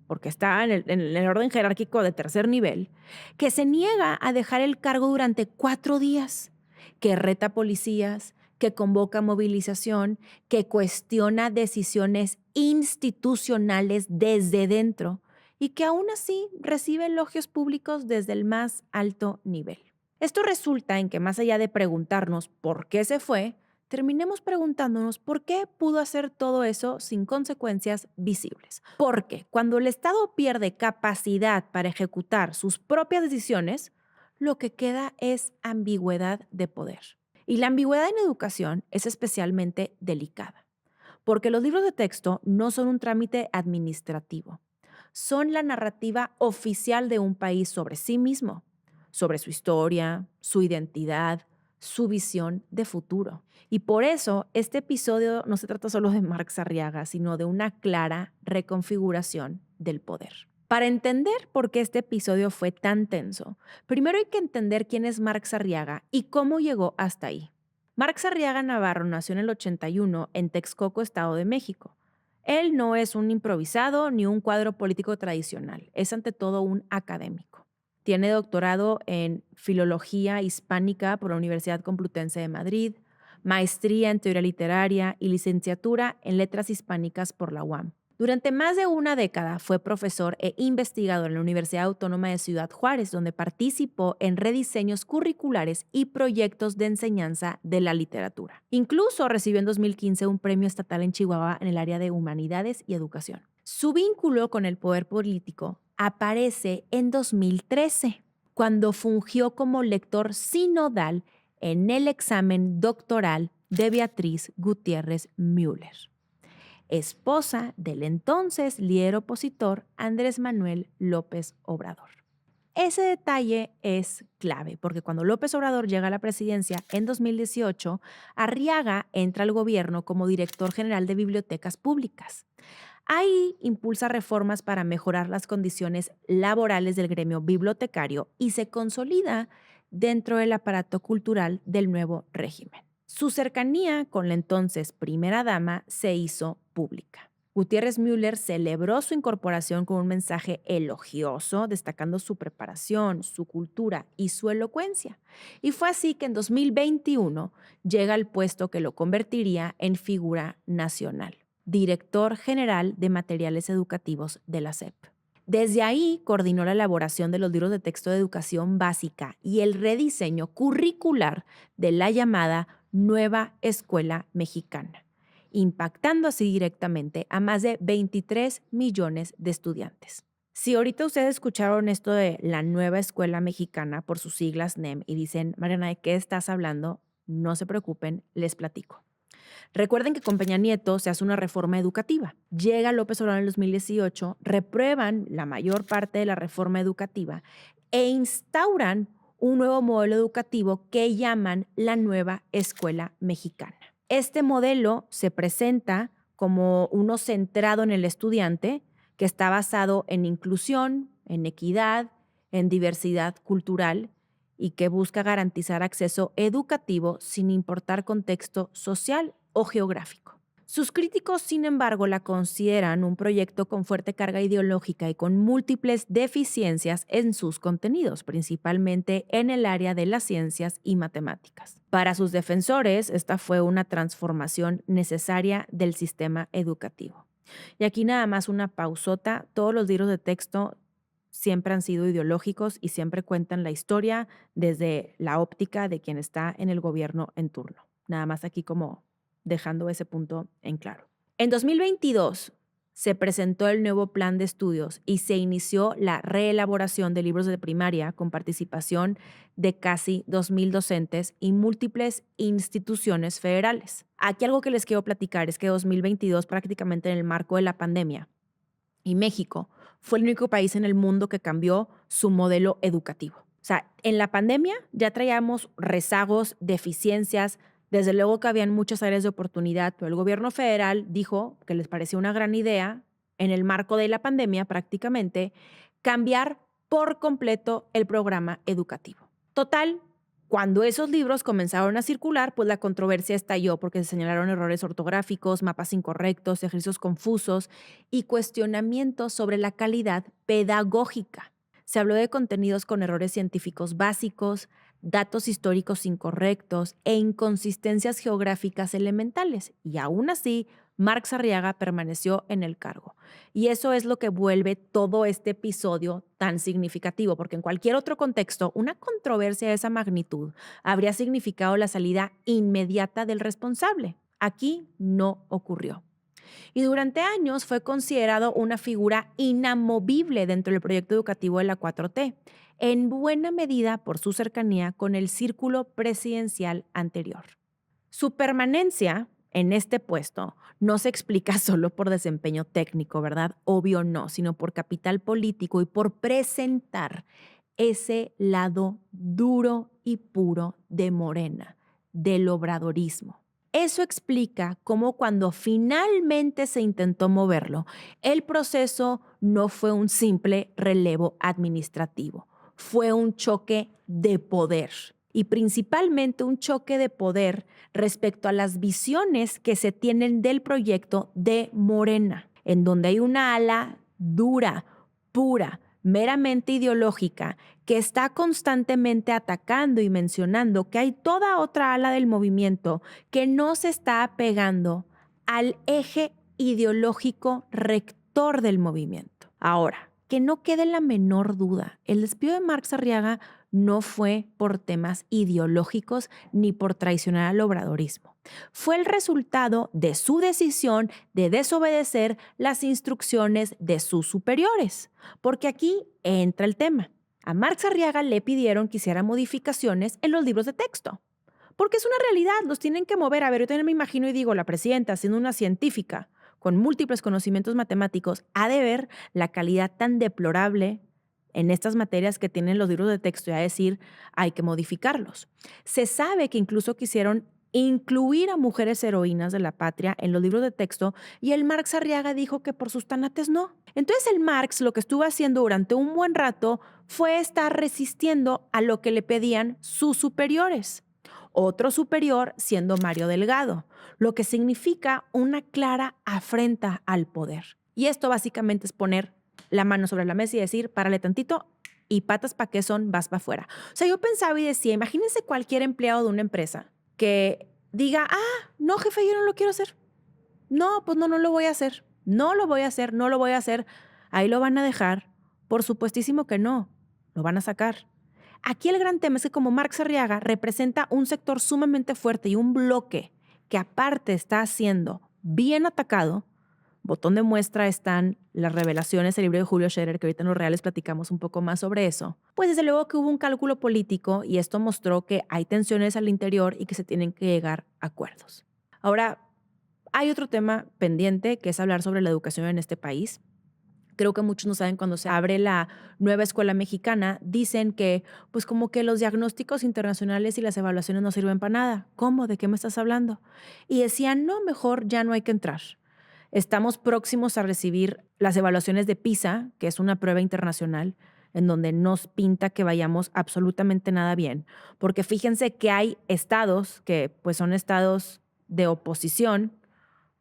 porque está en el orden jerárquico de tercer nivel, que se niega a dejar el cargo durante 4 días, que reta policías, que convoca movilización, que cuestiona decisiones institucionales desde dentro y que aún así recibe elogios públicos desde el más alto nivel. Esto resulta en que más allá de preguntarnos por qué se fue, terminemos preguntándonos por qué pudo hacer todo eso sin consecuencias visibles. Porque cuando el Estado pierde capacidad para ejecutar sus propias decisiones, lo que queda es ambigüedad de poder. Y la ambigüedad en educación es especialmente delicada, porque los libros de texto no son un trámite administrativo, son la narrativa oficial de un país sobre sí mismo, sobre su historia, su identidad, su visión de futuro. Y por eso este episodio no se trata solo de Marx Arriaga, sino de una clara reconfiguración del poder. Para entender por qué este episodio fue tan tenso, primero hay que entender quién es Marx Arriaga y cómo llegó hasta ahí. Marx Arriaga Navarro nació en el 81 en Texcoco, Estado de México. Él no es un improvisado ni un cuadro político tradicional, es ante todo un académico. Tiene doctorado en Filología Hispánica por la Universidad Complutense de Madrid, maestría en Teoría Literaria y licenciatura en Letras Hispánicas por la UAM. Durante más de una década fue profesor e investigador en la Universidad Autónoma de Ciudad Juárez, donde participó en rediseños curriculares y proyectos de enseñanza de la literatura. Incluso recibió en 2015 un premio estatal en Chihuahua en el área de Humanidades y Educación. Su vínculo con el poder político aparece en 2013, cuando fungió como lector sinodal en el examen doctoral de Beatriz Gutiérrez Müller, esposa del entonces líder opositor Andrés Manuel López Obrador. Ese detalle es clave porque cuando López Obrador llega a la presidencia en 2018, Arriaga entra al gobierno como director general de bibliotecas públicas. Ahí impulsa reformas para mejorar las condiciones laborales del gremio bibliotecario y se consolida dentro del aparato cultural del nuevo régimen. Su cercanía con la entonces primera dama se hizo pública. Gutiérrez Müller celebró su incorporación con un mensaje elogioso, destacando su preparación, su cultura y su elocuencia. Y fue así que en 2021 llega al puesto que lo convertiría en figura nacional, director general de materiales educativos de la SEP. Desde ahí coordinó la elaboración de los libros de texto de educación básica y el rediseño curricular de la llamada Nueva Escuela Mexicana, impactando así directamente a más de 23 millones de estudiantes. Si ahorita ustedes escucharon esto de la Nueva Escuela Mexicana por sus siglas NEM y dicen, Mariana, ¿de qué estás hablando? No se preocupen, les platico. Recuerden que con Peña Nieto se hace una reforma educativa. Llega López Obrador en el 2018, reprueban la mayor parte de la reforma educativa e instauran un nuevo modelo educativo que llaman la Nueva Escuela Mexicana. Este modelo se presenta como uno centrado en el estudiante, que está basado en inclusión, en equidad, en diversidad cultural y que busca garantizar acceso educativo sin importar contexto social o geográfico. Sus críticos, sin embargo, la consideran un proyecto con fuerte carga ideológica y con múltiples deficiencias en sus contenidos, principalmente en el área de las ciencias y matemáticas. Para sus defensores, esta fue una transformación necesaria del sistema educativo. Y aquí nada más una pausota, todos los libros de texto siempre han sido ideológicos y siempre cuentan la historia desde la óptica de quien está en el gobierno en turno. Nada más aquí como dejando ese punto en claro. En 2022 se presentó el nuevo plan de estudios y se inició la reelaboración de libros de primaria con participación de casi 2,000 docentes y múltiples instituciones federales. Aquí algo que les quiero platicar es que 2022, prácticamente en el marco de la pandemia, y México fue el único país en el mundo que cambió su modelo educativo. O sea, en la pandemia ya traíamos rezagos, deficiencias. Desde luego que habían muchas áreas de oportunidad, pero el gobierno federal dijo que les parecía una gran idea, en el marco de la pandemia prácticamente, cambiar por completo el programa educativo. Total, cuando esos libros comenzaron a circular, pues la controversia estalló porque se señalaron errores ortográficos, mapas incorrectos, ejercicios confusos y cuestionamientos sobre la calidad pedagógica. Se habló de contenidos con errores científicos básicos, datos históricos incorrectos e inconsistencias geográficas elementales. Y aún así, Marx Arriaga permaneció en el cargo. Y eso es lo que vuelve todo este episodio tan significativo, porque en cualquier otro contexto, una controversia de esa magnitud habría significado la salida inmediata del responsable. Aquí no ocurrió. Y durante años fue considerado una figura inamovible dentro del proyecto educativo de la 4T, en buena medida por su cercanía con el círculo presidencial anterior. Su permanencia en este puesto no se explica solo por desempeño técnico, ¿verdad? Obvio no, sino por capital político y por presentar ese lado duro y puro de Morena, del obradorismo. Eso explica cómo cuando finalmente se intentó moverlo, el proceso no fue un simple relevo administrativo, fue un choque de poder y principalmente un choque de poder respecto a las visiones que se tienen del proyecto de Morena, en donde hay una ala dura, pura, meramente ideológica, que está constantemente atacando y mencionando que hay toda otra ala del movimiento que no se está apegando al eje ideológico rector del movimiento. Ahora, que no quede la menor duda, el despido de Marx Arriaga no fue por temas ideológicos ni por traicionar al obradorismo. Fue el resultado de su decisión de desobedecer las instrucciones de sus superiores. Porque aquí entra el tema. A Marx Arriaga le pidieron que hiciera modificaciones en los libros de texto. Porque es una realidad, los tienen que mover. A ver, yo también me imagino y digo, la presidenta, siendo una científica con múltiples conocimientos matemáticos, ha de ver la calidad tan deplorable en estas materias que tienen los libros de texto y a decir, hay que modificarlos. Se sabe que incluso quisieron incluir a mujeres heroínas de la patria en los libros de texto y el Marx Arriaga dijo que por sus tanates no. Entonces el Marx lo que estuvo haciendo durante un buen rato fue estar resistiendo a lo que le pedían sus superiores. Otro superior siendo Mario Delgado, lo que significa una clara afrenta al poder. Y esto básicamente es poner la mano sobre la mesa y decir, párale tantito y patas pa' qué son, vas para afuera. O sea, yo pensaba y decía, imagínense cualquier empleado de una empresa que diga, no, jefe, yo no lo quiero hacer. No, pues no lo voy a hacer. No lo voy a hacer, no lo voy a hacer. Ahí lo van a dejar. Por supuestísimo que no, lo van a sacar. Aquí el gran tema es que como Marx Arriaga representa un sector sumamente fuerte y un bloque que aparte está siendo bien atacado, botón de muestra están las revelaciones del libro de Julio Scherer, que ahorita en Los Reales platicamos un poco más sobre eso. Pues desde luego que hubo un cálculo político y esto mostró que hay tensiones al interior y que se tienen que llegar a acuerdos. Ahora, hay otro tema pendiente que es hablar sobre la educación en este país. Creo que muchos no saben, cuando se abre la nueva escuela mexicana, dicen que pues como que los diagnósticos internacionales y las evaluaciones no sirven para nada. ¿Cómo? ¿De qué me estás hablando? Y decían, no, mejor ya no hay que entrar. Estamos próximos a recibir las evaluaciones de PISA, que es una prueba internacional, en donde nos pinta que vayamos absolutamente nada bien. Porque fíjense que hay estados que pues son estados de oposición,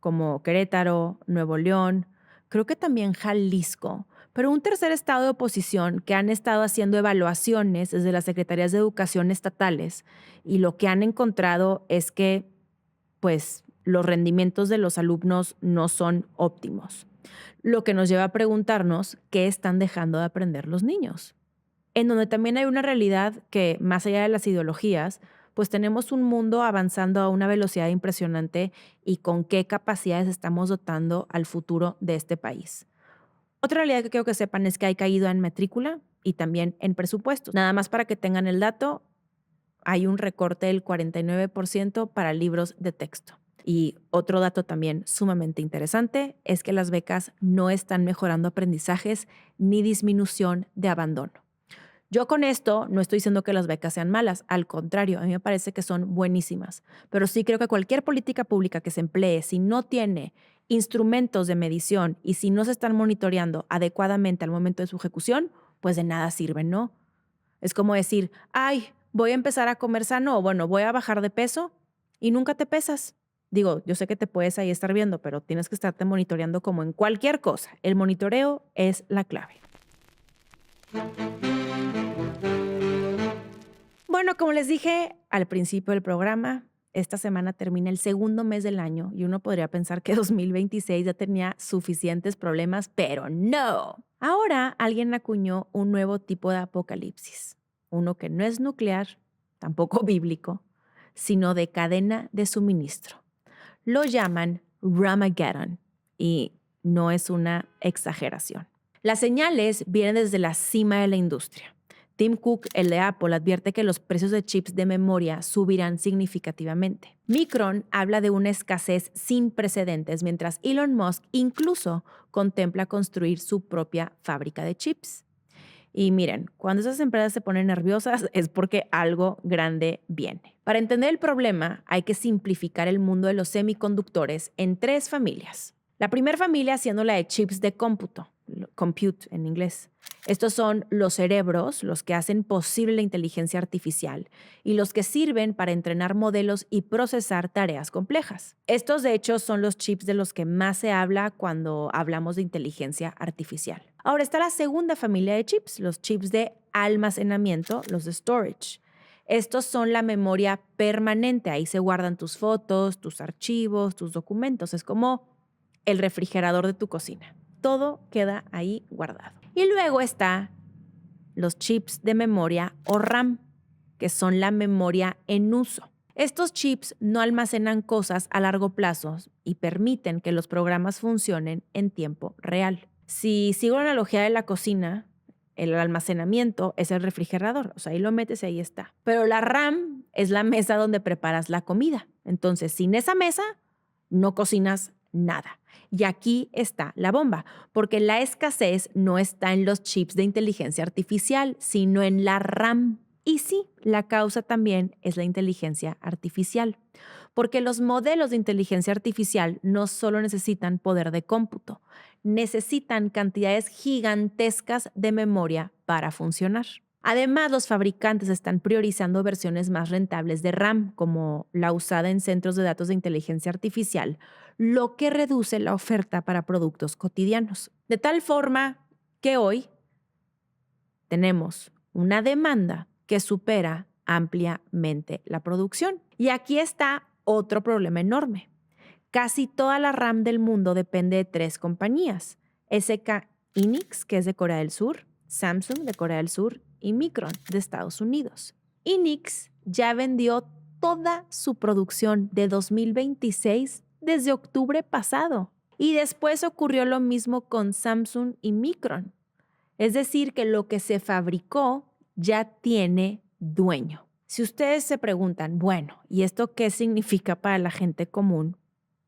como Querétaro, Nuevo León, creo que también Jalisco, pero un tercer estado de oposición que han estado haciendo evaluaciones desde las secretarías de educación estatales y lo que han encontrado es que pues los rendimientos de los alumnos no son óptimos. Lo que nos lleva a preguntarnos qué están dejando de aprender los niños. En donde también hay una realidad que, más allá de las ideologías, pues tenemos un mundo avanzando a una velocidad impresionante y con qué capacidades estamos dotando al futuro de este país. Otra realidad que quiero que sepan es que hay caído en matrícula y también en presupuestos. Nada más para que tengan el dato, hay un recorte del 49% para libros de texto. Y otro dato también sumamente interesante es que las becas no están mejorando aprendizajes ni disminución de abandono. Yo con esto no estoy diciendo que las becas sean malas, al contrario, a mí me parece que son buenísimas, pero sí creo que cualquier política pública que se emplee, si no tiene instrumentos de medición y si no se están monitoreando adecuadamente al momento de su ejecución, pues de nada sirven, ¿no? Es como decir, ay, voy a empezar a comer sano o bueno, voy a bajar de peso y nunca te pesas. Digo, yo sé que te puedes ahí estar viendo, pero tienes que estarte monitoreando como en cualquier cosa. El monitoreo es la clave. Bueno, como les dije al principio del programa, esta semana termina el segundo mes del año y uno podría pensar que 2026 ya tenía suficientes problemas, pero no. Ahora alguien acuñó un nuevo tipo de apocalipsis, uno que no es nuclear, tampoco bíblico, sino de cadena de suministro. Lo llaman Ramageddon y no es una exageración. Las señales vienen desde la cima de la industria. Tim Cook, el de Apple, advierte que los precios de chips de memoria subirán significativamente. Micron habla de una escasez sin precedentes, mientras Elon Musk incluso contempla construir su propia fábrica de chips. Y miren, cuando esas empresas se ponen nerviosas es porque algo grande viene. Para entender el problema, hay que simplificar el mundo de los semiconductores en tres familias. La primera familia siendo la de chips de cómputo, compute en inglés. Estos son los cerebros, los que hacen posible la inteligencia artificial y los que sirven para entrenar modelos y procesar tareas complejas. Estos, de hecho, son los chips de los que más se habla cuando hablamos de inteligencia artificial. Ahora está la segunda familia de chips, los chips de almacenamiento, los de storage. Estos son la memoria permanente, ahí se guardan tus fotos, tus archivos, tus documentos. Es como el refrigerador de tu cocina. Todo queda ahí guardado. Y luego está los chips de memoria o RAM, que son la memoria en uso. Estos chips no almacenan cosas a largo plazo y permiten que los programas funcionen en tiempo real. Si sigo la analogía de la cocina, el almacenamiento es el refrigerador, o sea, ahí lo metes y ahí está. Pero la RAM es la mesa donde preparas la comida. Entonces, sin esa mesa, no cocinas nada. Y aquí está la bomba, porque la escasez no está en los chips de inteligencia artificial, sino en la RAM. Y sí, la causa también es la inteligencia artificial, porque los modelos de inteligencia artificial no solo necesitan poder de cómputo, necesitan cantidades gigantescas de memoria para funcionar. Además, los fabricantes están priorizando versiones más rentables de RAM, como la usada en centros de datos de inteligencia artificial, lo que reduce la oferta para productos cotidianos. De tal forma que hoy tenemos una demanda que supera ampliamente la producción. Y aquí está otro problema enorme. Casi toda la RAM del mundo depende de tres compañías: SK Hynix, que es de Corea del Sur, Samsung de Corea del Sur y Micron de Estados Unidos. Hynix ya vendió toda su producción de 2026 desde octubre pasado. Y después ocurrió lo mismo con Samsung y Micron. Es decir, que lo que se fabricó ya tiene dueño. Si ustedes se preguntan, bueno, ¿y esto qué significa para la gente común?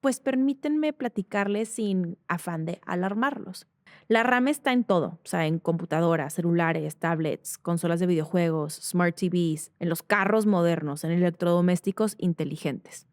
Pues permítanme platicarles sin afán de alarmarlos. La RAM está en todo, o sea, en computadoras, celulares, tablets, consolas de videojuegos, smart TVs, en los carros modernos, en electrodomésticos inteligentes.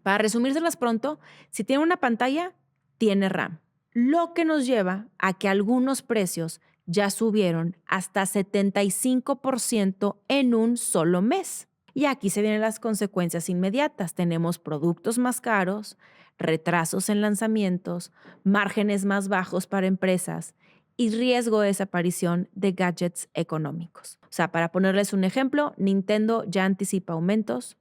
Para resumírselas pronto, si tiene una pantalla, tiene RAM. Lo que nos lleva a que algunos precios ya subieron hasta 75% en un solo mes. Y aquí se vienen las consecuencias inmediatas. Tenemos productos más caros, retrasos en lanzamientos, márgenes más bajos para empresas y riesgo de desaparición de gadgets económicos. O sea, para ponerles un ejemplo, Nintendo ya anticipa aumentos,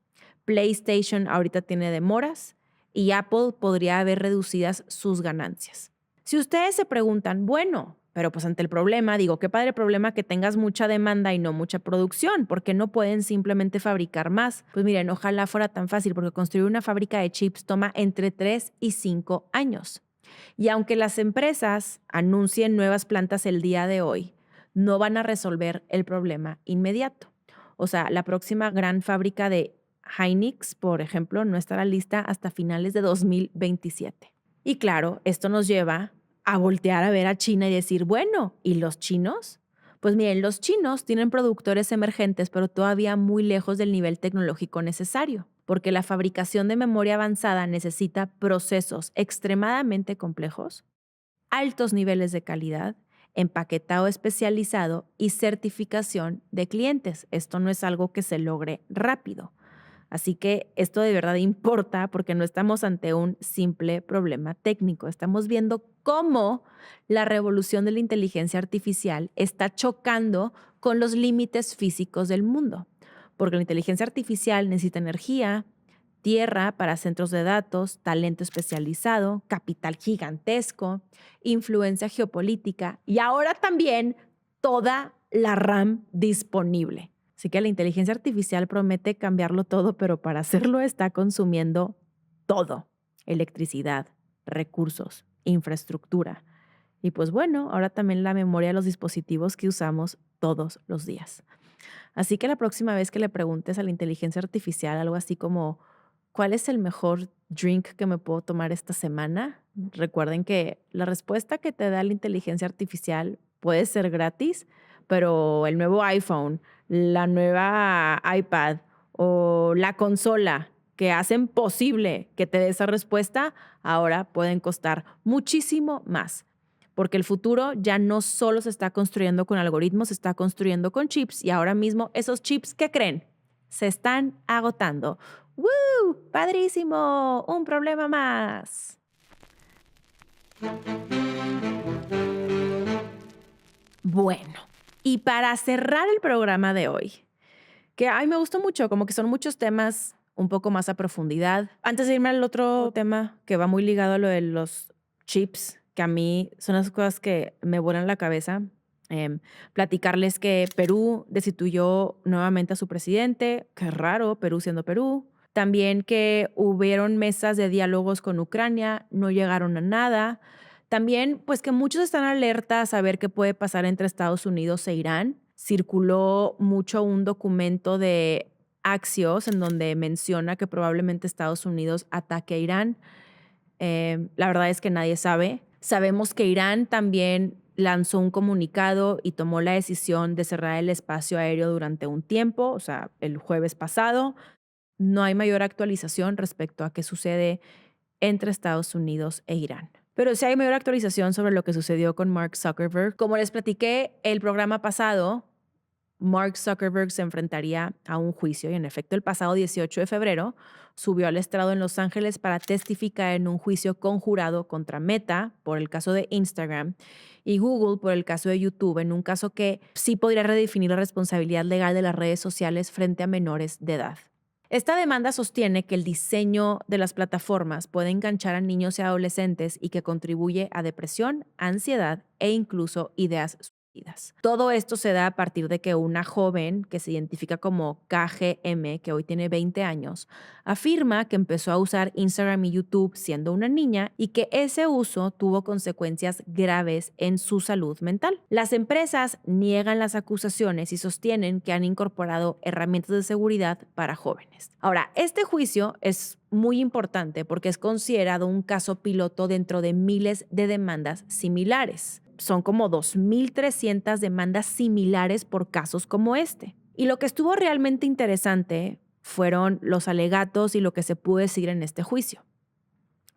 PlayStation ahorita tiene demoras y Apple podría haber reducidas sus ganancias. Si ustedes se preguntan, bueno, pero pues ante el problema, digo, qué padre problema que tengas mucha demanda y no mucha producción, porque no pueden simplemente fabricar más. Pues miren, ojalá fuera tan fácil, porque construir una fábrica de chips toma entre 3 y 5 años. Y aunque las empresas anuncien nuevas plantas el día de hoy, no van a resolver el problema inmediato. O sea, la próxima gran fábrica de Hynix, por ejemplo, no estará lista hasta finales de 2027. Y claro, esto nos lleva a voltear a ver a China y decir, bueno, ¿y los chinos? Pues miren, los chinos tienen productores emergentes, pero todavía muy lejos del nivel tecnológico necesario, porque la fabricación de memoria avanzada necesita procesos extremadamente complejos, altos niveles de calidad, empaquetado especializado y certificación de clientes. Esto no es algo que se logre rápido. Así que esto de verdad importa porque no estamos ante un simple problema técnico. Estamos viendo cómo la revolución de la inteligencia artificial está chocando con los límites físicos del mundo. porque la inteligencia artificial necesita energía, tierra para centros de datos, talento especializado, capital gigantesco, influencia geopolítica y ahora también toda la RAM disponible. Así que la inteligencia artificial promete cambiarlo todo, pero para hacerlo está consumiendo todo: electricidad, recursos, infraestructura. Y pues bueno, ahora también la memoria de los dispositivos que usamos todos los días. Así que la próxima vez que le preguntes a la inteligencia artificial algo así como, ¿cuál es el mejor drink que me puedo tomar esta semana? Recuerden que la respuesta que te da la inteligencia artificial puede ser gratis, pero el nuevo iPhone, la nueva iPad o la consola que hacen posible que te dé esa respuesta, ahora pueden costar muchísimo más. Porque el futuro ya no solo se está construyendo con algoritmos, se está construyendo con chips y ahora mismo esos chips, ¿qué creen? Se están agotando. ¡Woo! ¡Padrísimo! Un problema más. Bueno, y para cerrar el programa de hoy, que me gustó mucho, como que son muchos temas un poco más a profundidad. Antes de irme al otro tema que va muy ligado a lo de los chips, que a mí son las cosas que me vuelan la cabeza, platicarles que Perú destituyó nuevamente a su presidente. Qué raro, Perú siendo Perú. También que hubieron mesas de diálogos con Ucrania, no llegaron a nada. También, pues que muchos están alerta a saber qué puede pasar entre Estados Unidos e Irán. Circuló mucho un documento de Axios en donde menciona que probablemente Estados Unidos ataque a Irán. La verdad es que nadie sabe. Sabemos que Irán también lanzó un comunicado y tomó la decisión de cerrar el espacio aéreo durante un tiempo, o sea, el jueves pasado. No hay mayor actualización respecto a qué sucede entre Estados Unidos e Irán. Pero sí hay mayor actualización sobre lo que sucedió con Mark Zuckerberg. Como les platiqué el programa pasado, Mark Zuckerberg se enfrentaría a un juicio y en efecto el pasado 18 de febrero subió al estrado en Los Ángeles para testificar en un juicio conjurado contra Meta por el caso de Instagram y Google por el caso de YouTube, en un caso que sí podría redefinir la responsabilidad legal de las redes sociales frente a menores de edad. Esta demanda sostiene que el diseño de las plataformas puede enganchar a niños y adolescentes y que contribuye a depresión, ansiedad e incluso ideas suicidas. Todo esto se da a partir de que una joven que se identifica como KGM, que hoy tiene 20 años, afirma que empezó a usar Instagram y YouTube siendo una niña y que ese uso tuvo consecuencias graves en su salud mental. Las empresas niegan las acusaciones y sostienen que han incorporado herramientas de seguridad para jóvenes. Ahora, este juicio es muy importante porque es considerado un caso piloto dentro de miles de demandas similares. Son como 2,300 demandas similares por casos como este. Y lo que estuvo realmente interesante fueron los alegatos y lo que se pudo decir en este juicio.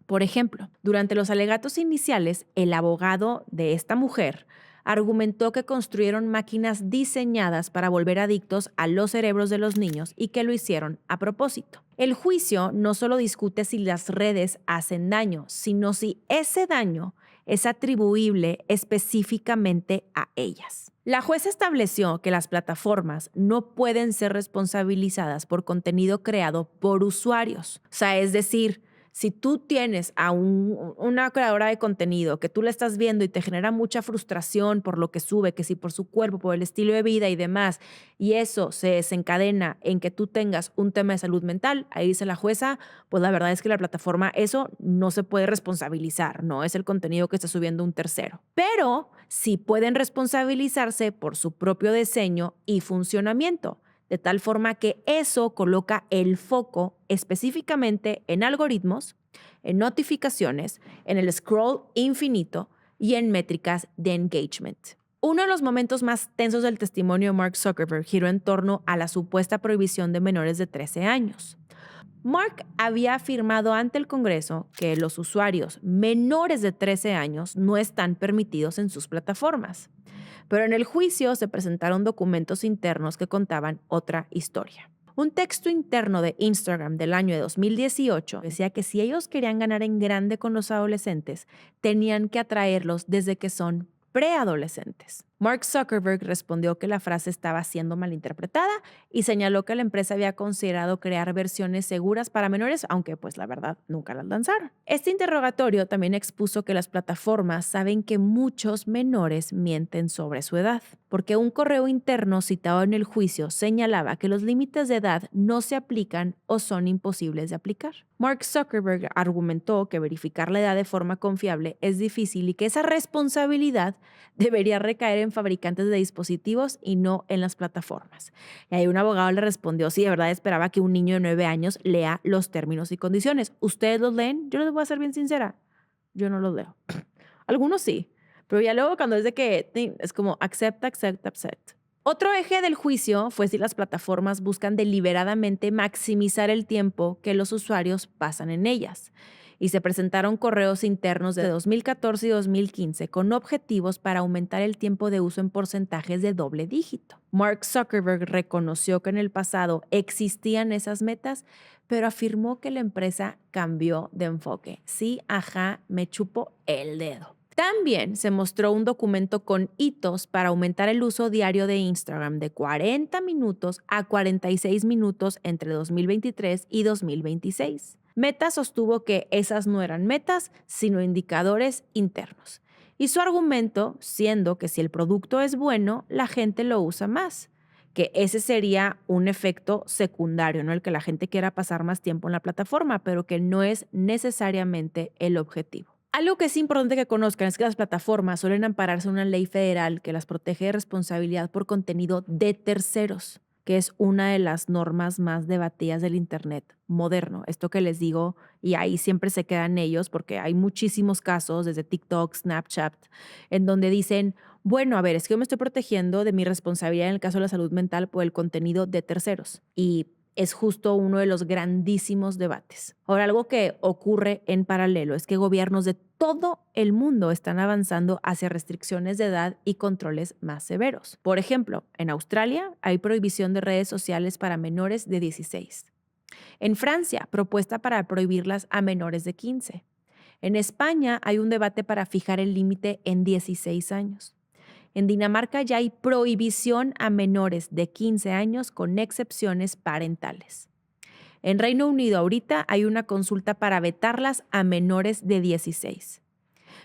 Por ejemplo, durante los alegatos iniciales, el abogado de esta mujer argumentó que construyeron máquinas diseñadas para volver adictos a los cerebros de los niños y que lo hicieron a propósito. El juicio no solo discute si las redes hacen daño, sino si ese daño es atribuible específicamente a ellas. La jueza estableció que las plataformas no pueden ser responsabilizadas por contenido creado por usuarios. O sea, es decir, si tú tienes a una creadora de contenido que tú la estás viendo y te genera mucha frustración por lo que sube, que si por su cuerpo, por el estilo de vida y demás, y eso se desencadena en que tú tengas un tema de salud mental, ahí dice la jueza, pues la verdad es que la plataforma eso no se puede responsabilizar, no es el contenido que está subiendo un tercero. Pero sí pueden responsabilizarse por su propio diseño y funcionamiento, de tal forma que eso coloca el foco específicamente en algoritmos, en notificaciones, en el scroll infinito y en métricas de engagement. Uno de los momentos más tensos del testimonio de Mark Zuckerberg giró en torno a la supuesta prohibición de menores de 13 años. Mark había afirmado ante el Congreso que los usuarios menores de 13 años no están permitidos en sus plataformas. Pero en el juicio se presentaron documentos internos que contaban otra historia. Un texto interno de Instagram del año de 2018 decía que si ellos querían ganar en grande con los adolescentes, tenían que atraerlos desde que son preadolescentes. Mark Zuckerberg respondió que la frase estaba siendo malinterpretada y señaló que la empresa había considerado crear versiones seguras para menores, aunque pues la verdad nunca las lanzaron. Este interrogatorio también expuso que las plataformas saben que muchos menores mienten sobre su edad, porque un correo interno citado en el juicio señalaba que los límites de edad no se aplican o son imposibles de aplicar. Mark Zuckerberg argumentó que verificar la edad de forma confiable es difícil y que esa responsabilidad debería recaer en fabricantes de dispositivos y no en las plataformas. Y ahí un abogado le respondió, sí, de verdad esperaba que un niño de 9 años lea los términos y condiciones. ¿Ustedes los leen? Yo les voy a ser bien sincera, yo no los leo. Algunos sí, pero ya luego cuando es de que es como accept, accept, accept. Otro eje del juicio fue si las plataformas buscan deliberadamente maximizar el tiempo que los usuarios pasan en ellas. Y se presentaron correos internos de 2014 y 2015 con objetivos para aumentar el tiempo de uso en porcentajes de doble dígito. Mark Zuckerberg reconoció que en el pasado existían esas metas, pero afirmó que la empresa cambió de enfoque. Sí, ajá, me chupo el dedo. También se mostró un documento con hitos para aumentar el uso diario de Instagram de 40 minutos a 46 minutos entre 2023 y 2026. Meta sostuvo que esas no eran metas, sino indicadores internos. Y su argumento siendo que si el producto es bueno, la gente lo usa más, que ese sería un efecto secundario, ¿no? El que la gente quiera pasar más tiempo en la plataforma, pero que no es necesariamente el objetivo. Algo que es importante que conozcan es que las plataformas suelen ampararse en una ley federal que las protege de responsabilidad por contenido de terceros, que es una de las normas más debatidas del Internet moderno. Esto que les digo, y ahí siempre se quedan ellos, porque hay muchísimos casos, desde TikTok, Snapchat, en donde dicen, bueno, a ver, es que yo me estoy protegiendo de mi responsabilidad en el caso de la salud mental por el contenido de terceros. Y es justo uno de los grandísimos debates. Ahora, algo que ocurre en paralelo es que gobiernos de todo el mundo están avanzando hacia restricciones de edad y controles más severos. Por ejemplo, en Australia hay prohibición de redes sociales para menores de 16. En Francia, propuesta para prohibirlas a menores de 15. En España hay un debate para fijar el límite en 16 años. En Dinamarca ya hay prohibición a menores de 15 años con excepciones parentales. En Reino Unido ahorita hay una consulta para vetarlas a menores de 16.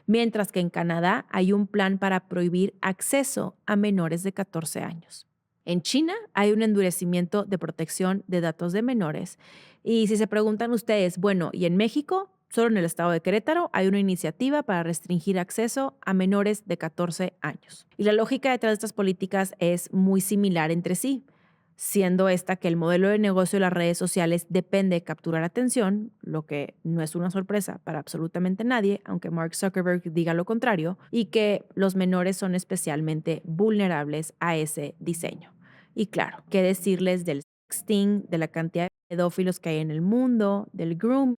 Mientras que en Canadá hay un plan para prohibir acceso a menores de 14 años. En China hay un endurecimiento de protección de datos de menores. Y si se preguntan ustedes, bueno, ¿y en México? Solo en el estado de Querétaro hay una iniciativa para restringir acceso a menores de 14 años. Y la lógica detrás de estas políticas es muy similar entre sí, siendo esta que el modelo de negocio de las redes sociales depende de capturar atención, lo que no es una sorpresa para absolutamente nadie, aunque Mark Zuckerberg diga lo contrario, y que los menores son especialmente vulnerables a ese diseño. Y claro, ¿qué decirles del sexting, de la cantidad de pedófilos que hay en el mundo, del grooming?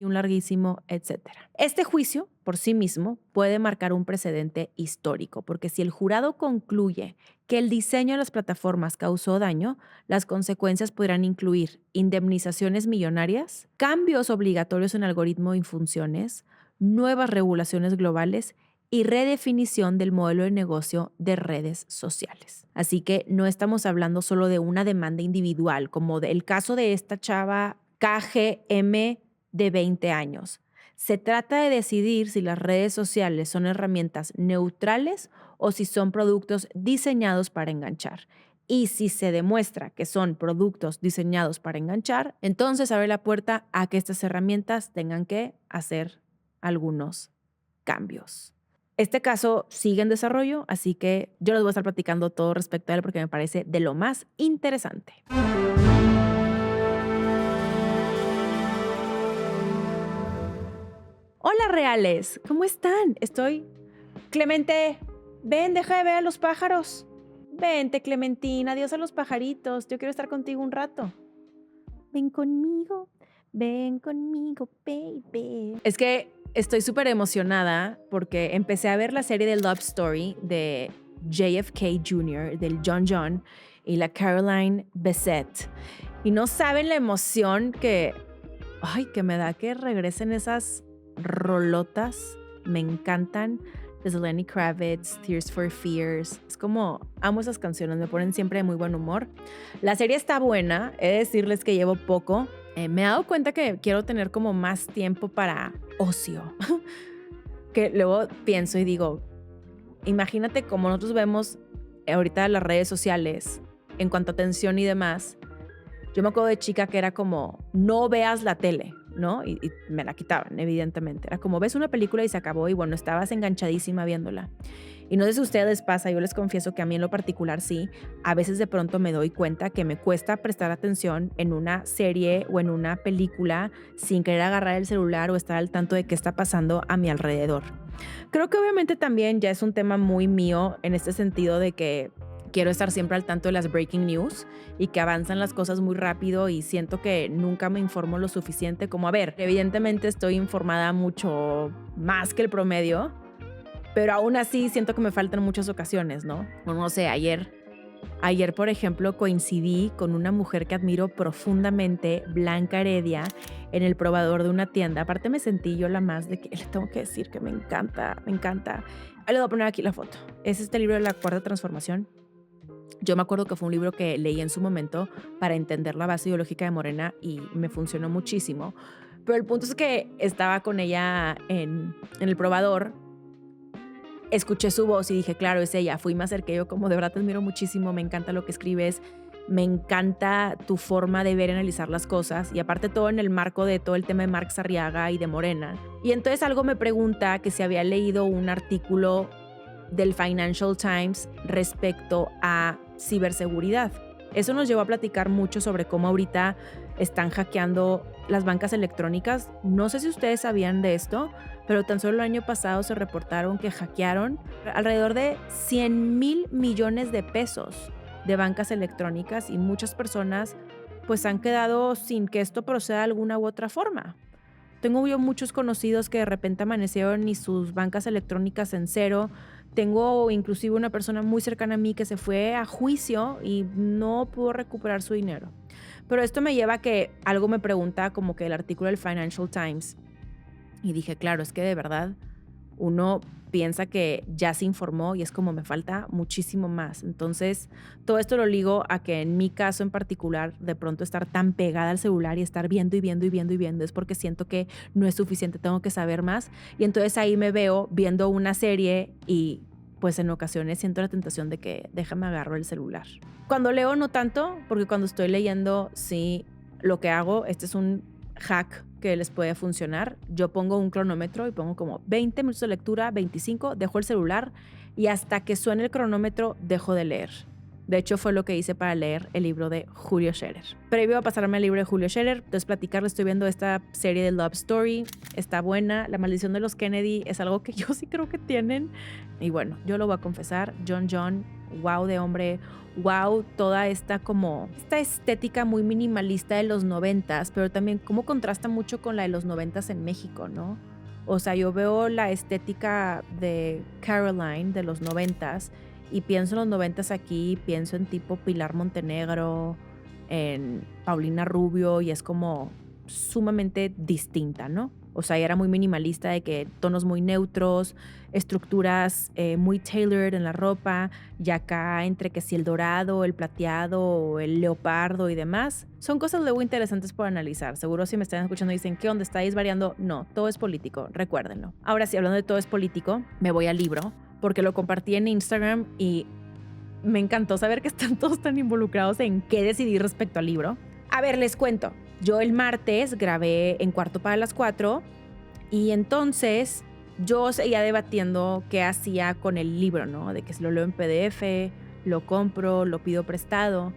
Y un larguísimo etcétera. Este juicio, por sí mismo, puede marcar un precedente histórico, porque si el jurado concluye que el diseño de las plataformas causó daño, las consecuencias podrán incluir indemnizaciones millonarias, cambios obligatorios en algoritmo y funciones, nuevas regulaciones globales y redefinición del modelo de negocio de redes sociales. Así que no estamos hablando solo de una demanda individual, como el caso de esta chava KGM de 20 años. Se trata de decidir si las redes sociales son herramientas neutrales o si son productos diseñados para enganchar. Y si se demuestra que son productos diseñados para enganchar, entonces abre la puerta a que estas herramientas tengan que hacer algunos cambios. Este caso sigue en desarrollo, así que yo les voy a estar platicando todo respecto a él porque me parece de lo más interesante. Hola reales, ¿cómo están? Clemente, ven, deja de ver a los pájaros. Vente, Clementina, adiós a los pajaritos. Yo quiero estar contigo un rato. Ven conmigo, baby. Es que estoy súper emocionada porque empecé a ver la serie de Love Story de JFK Jr., del John y la Caroline Bessette. Y no saben la emoción que me da que regresen esas rolotas. Me encantan desde Lenny Kravitz, Tears for Fears. Es como, amo esas canciones, me ponen siempre de muy buen humor. La serie está buena, he de decirles que llevo poco. Me he dado cuenta que quiero tener como más tiempo para ocio. Que luego pienso y digo, imagínate cómo nosotros vemos ahorita las redes sociales en cuanto a atención y demás. Yo me acuerdo de chica que era como, no veas la tele, ¿no? Y me la quitaban, evidentemente. Era como, ves una película y se acabó y bueno, estabas enganchadísima viéndola. Y no sé si a ustedes les pasa, yo les confieso que a mí en lo particular sí, a veces de pronto me doy cuenta que me cuesta prestar atención en una serie o en una película sin querer agarrar el celular o estar al tanto de qué está pasando a mi alrededor. Creo que obviamente también ya es un tema muy mío en este sentido de que quiero estar siempre al tanto de las breaking news y que avanzan las cosas muy rápido y siento que nunca me informo lo suficiente como, a ver, evidentemente estoy informada mucho más que el promedio, pero aún así siento que me faltan muchas ocasiones, ¿no? No sé, ayer, por ejemplo, coincidí con una mujer que admiro profundamente, Blanca Heredia, en el probador de una tienda. Aparte me sentí yo la más de que le tengo que decir que me encanta, me encanta. Ahí le voy a poner aquí la foto. Es este libro de La Cuarta Transformación. Yo me acuerdo que fue un libro que leí en su momento para entender la base ideológica de Morena y me funcionó muchísimo. Pero el punto es que estaba con ella en el probador, escuché su voz y dije, claro, es ella. Fui más cerca, yo como de verdad te admiro muchísimo, me encanta lo que escribes, me encanta tu forma de ver y analizar las cosas y aparte todo en el marco de todo el tema de Marx Arriaga y de Morena. Y entonces algo me pregunta que si había leído un artículo del Financial Times respecto a ciberseguridad. Eso nos llevó a platicar mucho sobre cómo ahorita están hackeando las bancas electrónicas. No sé si ustedes sabían de esto, pero tan solo el año pasado se reportaron que hackearon alrededor de 100,000 millones de pesos de bancas electrónicas y muchas personas pues han quedado sin que esto proceda de alguna u otra forma. Tengo yo muchos conocidos que de repente amanecieron y sus bancas electrónicas en cero. Tengo inclusive una persona muy cercana a mí que se fue a juicio y no pudo recuperar su dinero. Pero esto me lleva a que algo me pregunta como que el artículo del Financial Times. Y dije, claro, es que de verdad uno piensa que ya se informó y es como me falta muchísimo más. Entonces, todo esto lo ligo a que en mi caso en particular, de pronto estar tan pegada al celular y estar viendo y viendo y viendo y viendo es porque siento que no es suficiente, tengo que saber más. Y entonces ahí me veo viendo una serie y pues en ocasiones siento la tentación de que déjame agarro el celular. Cuando leo no tanto, porque cuando estoy leyendo sí lo que hago, este es un hack que les puede funcionar. Yo pongo un cronómetro y pongo como 20 minutos de lectura, 25, dejo el celular y hasta que suene el cronómetro dejo de leer. De hecho, fue lo que hice para leer el libro de Julio Scherer. Previo a pasarme al libro de Julio Scherer, entonces platicarles, estoy viendo esta serie de Love Story, está buena. La maldición de los Kennedy es algo que yo sí creo que tienen. Y bueno, yo lo voy a confesar, John, wow de hombre, wow, toda esta estética muy minimalista de los 90s, pero también cómo contrasta mucho con la de los 90s en México, ¿no? O sea, yo veo la estética de Caroline de los 90s y pienso en los 90s aquí, pienso en tipo Pilar Montenegro, en Paulina Rubio y es como sumamente distinta, ¿no? O sea, era muy minimalista de que tonos muy neutros, estructuras muy tailored en la ropa, y acá entre que si el dorado, el plateado o el leopardo y demás, son cosas luego interesantes por analizar. Seguro si me están escuchando y dicen, ¿qué onda? ¿Estáis variando? No, todo es político, recuérdenlo. Ahora sí, hablando de todo es político, me voy al libro, porque lo compartí en Instagram y me encantó saber que están todos tan involucrados en qué decidir respecto al libro. A ver, les cuento. Yo el martes grabé en Cuarto para las 4 y entonces yo seguía debatiendo qué hacía con el libro, ¿no? De que si lo leo en PDF, lo compro, lo pido prestado.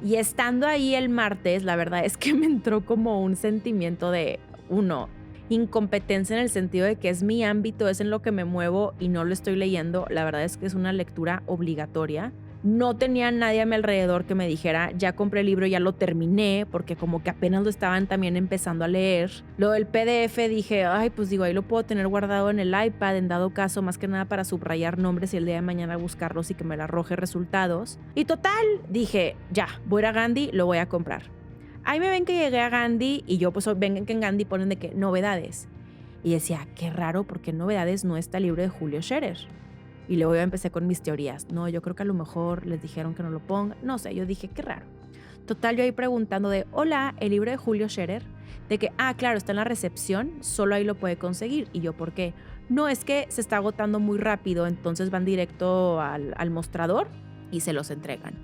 Y estando ahí el martes, la verdad es que me entró como un sentimiento de, incompetencia en el sentido de que es mi ámbito, es en lo que me muevo y no lo estoy leyendo. La verdad es que es una lectura obligatoria. No tenía nadie a mi alrededor que me dijera, ya compré el libro, ya lo terminé, porque como que apenas lo estaban también empezando a leer. Lo del PDF dije, pues digo, ahí lo puedo tener guardado en el iPad, en dado caso, más que nada para subrayar nombres y el día de mañana buscarlos y que me arroje resultados. Y total, dije, ya, voy a ir a Gandhi, lo voy a comprar. Ahí me ven que llegué a Gandhi y yo pues ven que en Gandhi ponen de que novedades. Y decía, qué raro, porque en Novedades no está el libro de Julio Scherer. Y luego yo empecé con mis teorías. No, yo creo que a lo mejor les dijeron que no lo pongan. No sé, yo dije, qué raro. Total, yo ahí preguntando de, hola, el libro de Julio Scherer, de que, claro, está en la recepción, solo ahí lo puede conseguir. Y yo, ¿por qué? No, es que se está agotando muy rápido, entonces van directo al mostrador y se los entregan.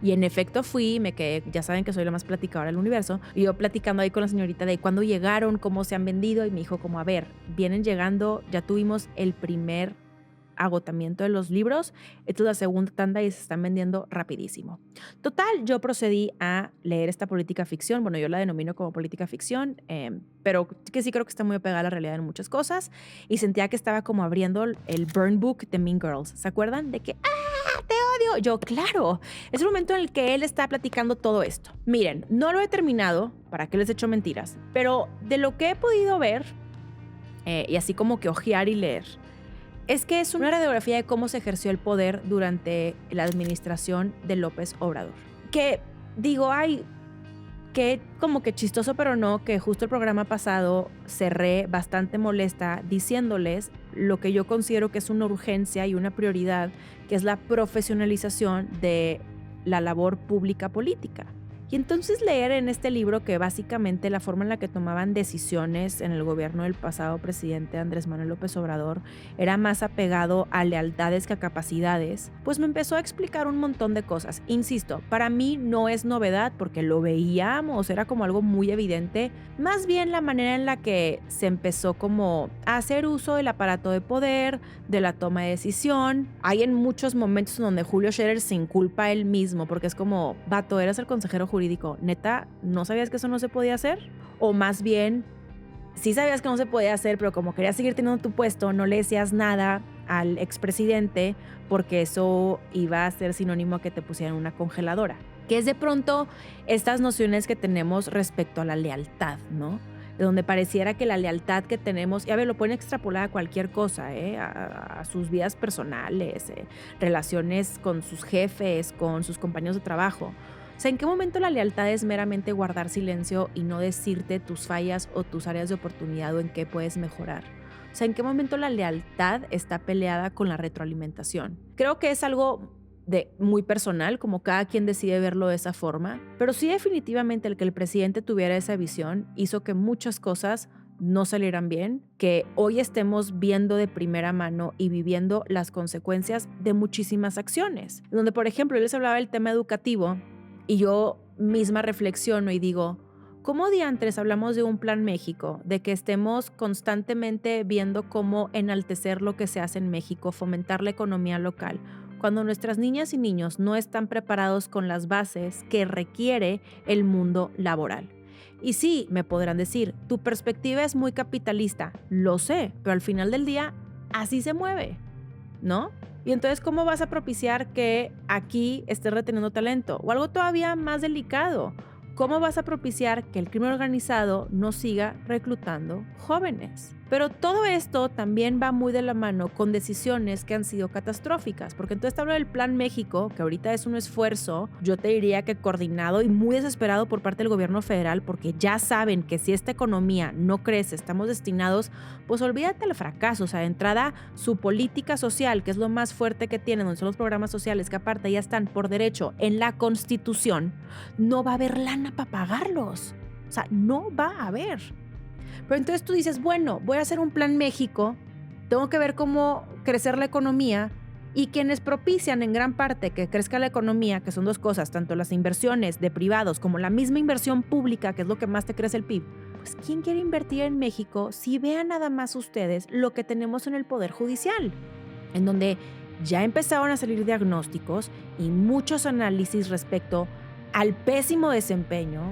Y en efecto fui, me quedé, ya saben que soy la más platicadora del universo, y yo platicando ahí con la señorita de cuándo llegaron, cómo se han vendido, y me dijo como, a ver, vienen llegando, ya tuvimos el primer agotamiento de los libros, esta es la segunda tanda y se están vendiendo rapidísimo. Total, yo procedí a leer esta política ficción, bueno, yo la denomino como política ficción, pero que sí creo que está muy apegada a la realidad en muchas cosas, y sentía que estaba como abriendo el burn book de Mean Girls, ¿se acuerdan? De que, te odio. Yo, claro, es el momento en el que él está platicando todo esto. Miren, no lo he terminado, ¿para qué les he hecho mentiras? Pero de lo que he podido ver, y así como que ojear y leer, es que es una radiografía de cómo se ejerció el poder durante la administración de López Obrador. Que digo, que como que chistoso, pero no, que justo el programa pasado cerré bastante molesta diciéndoles lo que yo considero que es una urgencia y una prioridad, que es la profesionalización de la labor pública política. Y entonces leer en este libro que básicamente la forma en la que tomaban decisiones en el gobierno del pasado presidente Andrés Manuel López Obrador era más apegado a lealtades que a capacidades, pues me empezó a explicar un montón de cosas. Insisto, para mí no es novedad porque lo veíamos, era como algo muy evidente, más bien la manera en la que se empezó como a hacer uso del aparato de poder, de la toma de decisión. Hay en muchos momentos en donde Julio Scherer se inculpa a él mismo porque es como, vato, eras el consejero jurídico, neta, ¿no sabías que eso no se podía hacer? O más bien, sí sabías que no se podía hacer, pero como querías seguir teniendo tu puesto, no le decías nada al expresidente porque eso iba a ser sinónimo a que te pusieran una congeladora. Que es de pronto estas nociones que tenemos respecto a la lealtad, ¿no? De donde pareciera que la lealtad que tenemos, y a ver, lo pueden extrapolar a cualquier cosa, a sus vidas personales, relaciones con sus jefes, con sus compañeros de trabajo. O sea, ¿en qué momento la lealtad es meramente guardar silencio y no decirte tus fallas o tus áreas de oportunidad o en qué puedes mejorar? O sea, ¿en qué momento la lealtad está peleada con la retroalimentación? Creo que es algo muy personal, como cada quien decide verlo de esa forma, pero sí definitivamente el que el presidente tuviera esa visión hizo que muchas cosas no salieran bien, que hoy estemos viendo de primera mano y viviendo las consecuencias de muchísimas acciones. Donde, por ejemplo, yo les hablaba del tema educativo, y yo misma reflexiono y digo, ¿cómo diantres hablamos de un plan México? De que estemos constantemente viendo cómo enaltecer lo que se hace en México, fomentar la economía local, cuando nuestras niñas y niños no están preparados con las bases que requiere el mundo laboral. Y sí, me podrán decir, tu perspectiva es muy capitalista, lo sé, pero al final del día así se mueve, ¿no? Y entonces, ¿cómo vas a propiciar que aquí estés reteniendo talento? O algo todavía más delicado, ¿cómo vas a propiciar que el crimen organizado no siga reclutando jóvenes? Pero todo esto también va muy de la mano con decisiones que han sido catastróficas, porque entonces te hablo del Plan México, que ahorita es un esfuerzo, yo te diría que coordinado y muy desesperado por parte del gobierno federal, porque ya saben que si esta economía no crece, estamos destinados, pues olvídate del fracaso. O sea, de entrada, su política social, que es lo más fuerte que tienen, donde son los programas sociales, que aparte ya están por derecho en la Constitución, no va a haber lana para pagarlos. O sea, no va a haber. Pero entonces tú dices, bueno, voy a hacer un plan México, tengo que ver cómo crecer la economía, y quienes propician en gran parte que crezca la economía, que son dos cosas, tanto las inversiones de privados como la misma inversión pública, que es lo que más te crece el PIB, pues ¿quién quiere invertir en México si vean nada más ustedes lo que tenemos en el Poder Judicial? En donde ya empezaron a salir diagnósticos y muchos análisis respecto al pésimo desempeño,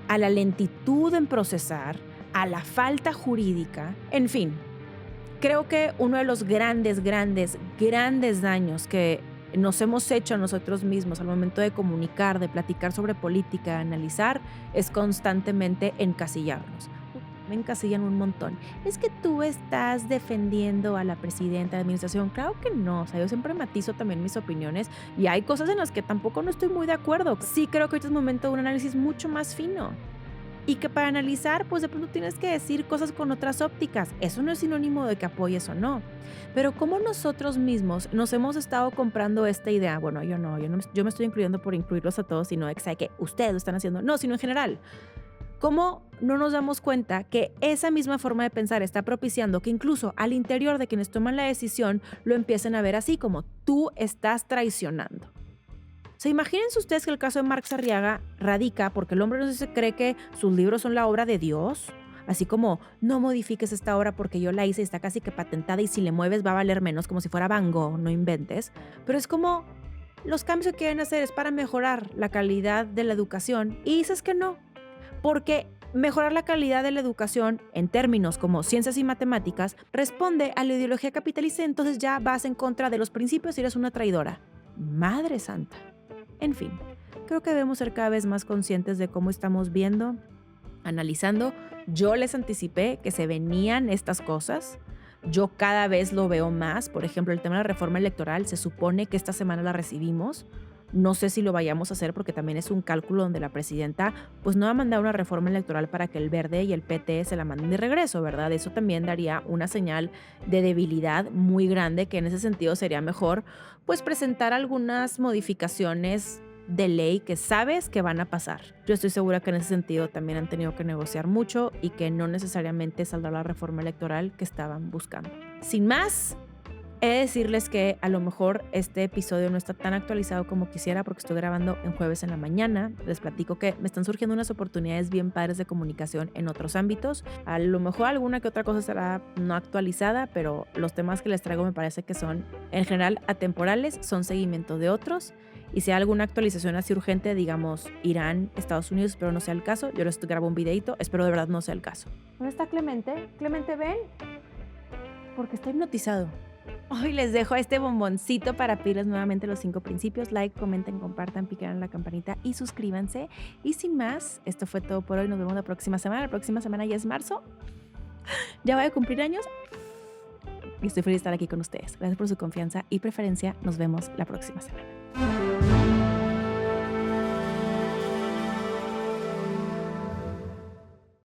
a la lentitud en procesar, a la falta jurídica, en fin. Creo que uno de los grandes daños que nos hemos hecho a nosotros mismos al momento de comunicar, de platicar sobre política, de analizar, es constantemente encasillarnos. Me encasillan un montón. Es que tú estás defendiendo a la presidenta de la administración. Claro que no. O sea, yo siempre matizo también mis opiniones y hay cosas en las que tampoco no estoy muy de acuerdo. Sí creo que este es momento de un análisis mucho más fino. Y que para analizar, pues de pronto tienes que decir cosas con otras ópticas. Eso no es sinónimo de que apoyes o no. Pero como nosotros mismos nos hemos estado comprando esta idea, bueno, yo me estoy incluyendo por incluirlos a todos, sino que ustedes lo están haciendo, no, sino en general. ¿Cómo no nos damos cuenta que esa misma forma de pensar está propiciando que incluso al interior de quienes toman la decisión lo empiecen a ver así, como tú estás traicionando? O sea, imagínense ustedes que el caso de Marx Arriaga radica porque el hombre no se cree que sus libros son la obra de Dios, así como no modifiques esta obra porque yo la hice y está casi que patentada y si le mueves va a valer menos, como si fuera Van Gogh, no inventes. Pero es como los cambios que quieren hacer es para mejorar la calidad de la educación y dices que no, porque mejorar la calidad de la educación en términos como ciencias y matemáticas responde a la ideología capitalista, entonces ya vas en contra de los principios y eres una traidora. Madre santa. En fin, creo que debemos ser cada vez más conscientes de cómo estamos viendo, analizando. Yo les anticipé que se venían estas cosas. Yo cada vez lo veo más. Por ejemplo, el tema de la reforma electoral, se supone que esta semana la recibimos. No sé si lo vayamos a hacer porque también es un cálculo donde la presidenta pues no va a mandar una reforma electoral para que el Verde y el PT se la manden de regreso, ¿verdad? Eso también daría una señal de debilidad muy grande, que en ese sentido sería mejor pues presentar algunas modificaciones de ley que sabes que van a pasar. Yo estoy segura que en ese sentido también han tenido que negociar mucho y que no necesariamente saldrá la reforma electoral que estaban buscando. Sin más, he de decirles que a lo mejor este episodio no está tan actualizado como quisiera porque estoy grabando en jueves en la mañana. Les platico que me están surgiendo unas oportunidades bien padres de comunicación en otros ámbitos. A lo mejor alguna que otra cosa será no actualizada, pero los temas que les traigo me parece que son en general atemporales, son seguimiento de otros. Y si hay alguna actualización así urgente, digamos Irán, Estados Unidos, espero no sea el caso. Yo les grabo un videito, espero de verdad no sea el caso. ¿Dónde está Clemente? Clemente, ven. Porque está hipnotizado. Hoy les dejo este bomboncito para pedirles nuevamente los 5 principios. Like, comenten, compartan, piquen en la campanita y suscríbanse. Y sin más, esto fue todo por hoy. Nos vemos la próxima semana. La próxima semana ya es marzo. Ya voy a cumplir años. Y estoy feliz de estar aquí con ustedes. Gracias por su confianza y preferencia. Nos vemos la próxima semana.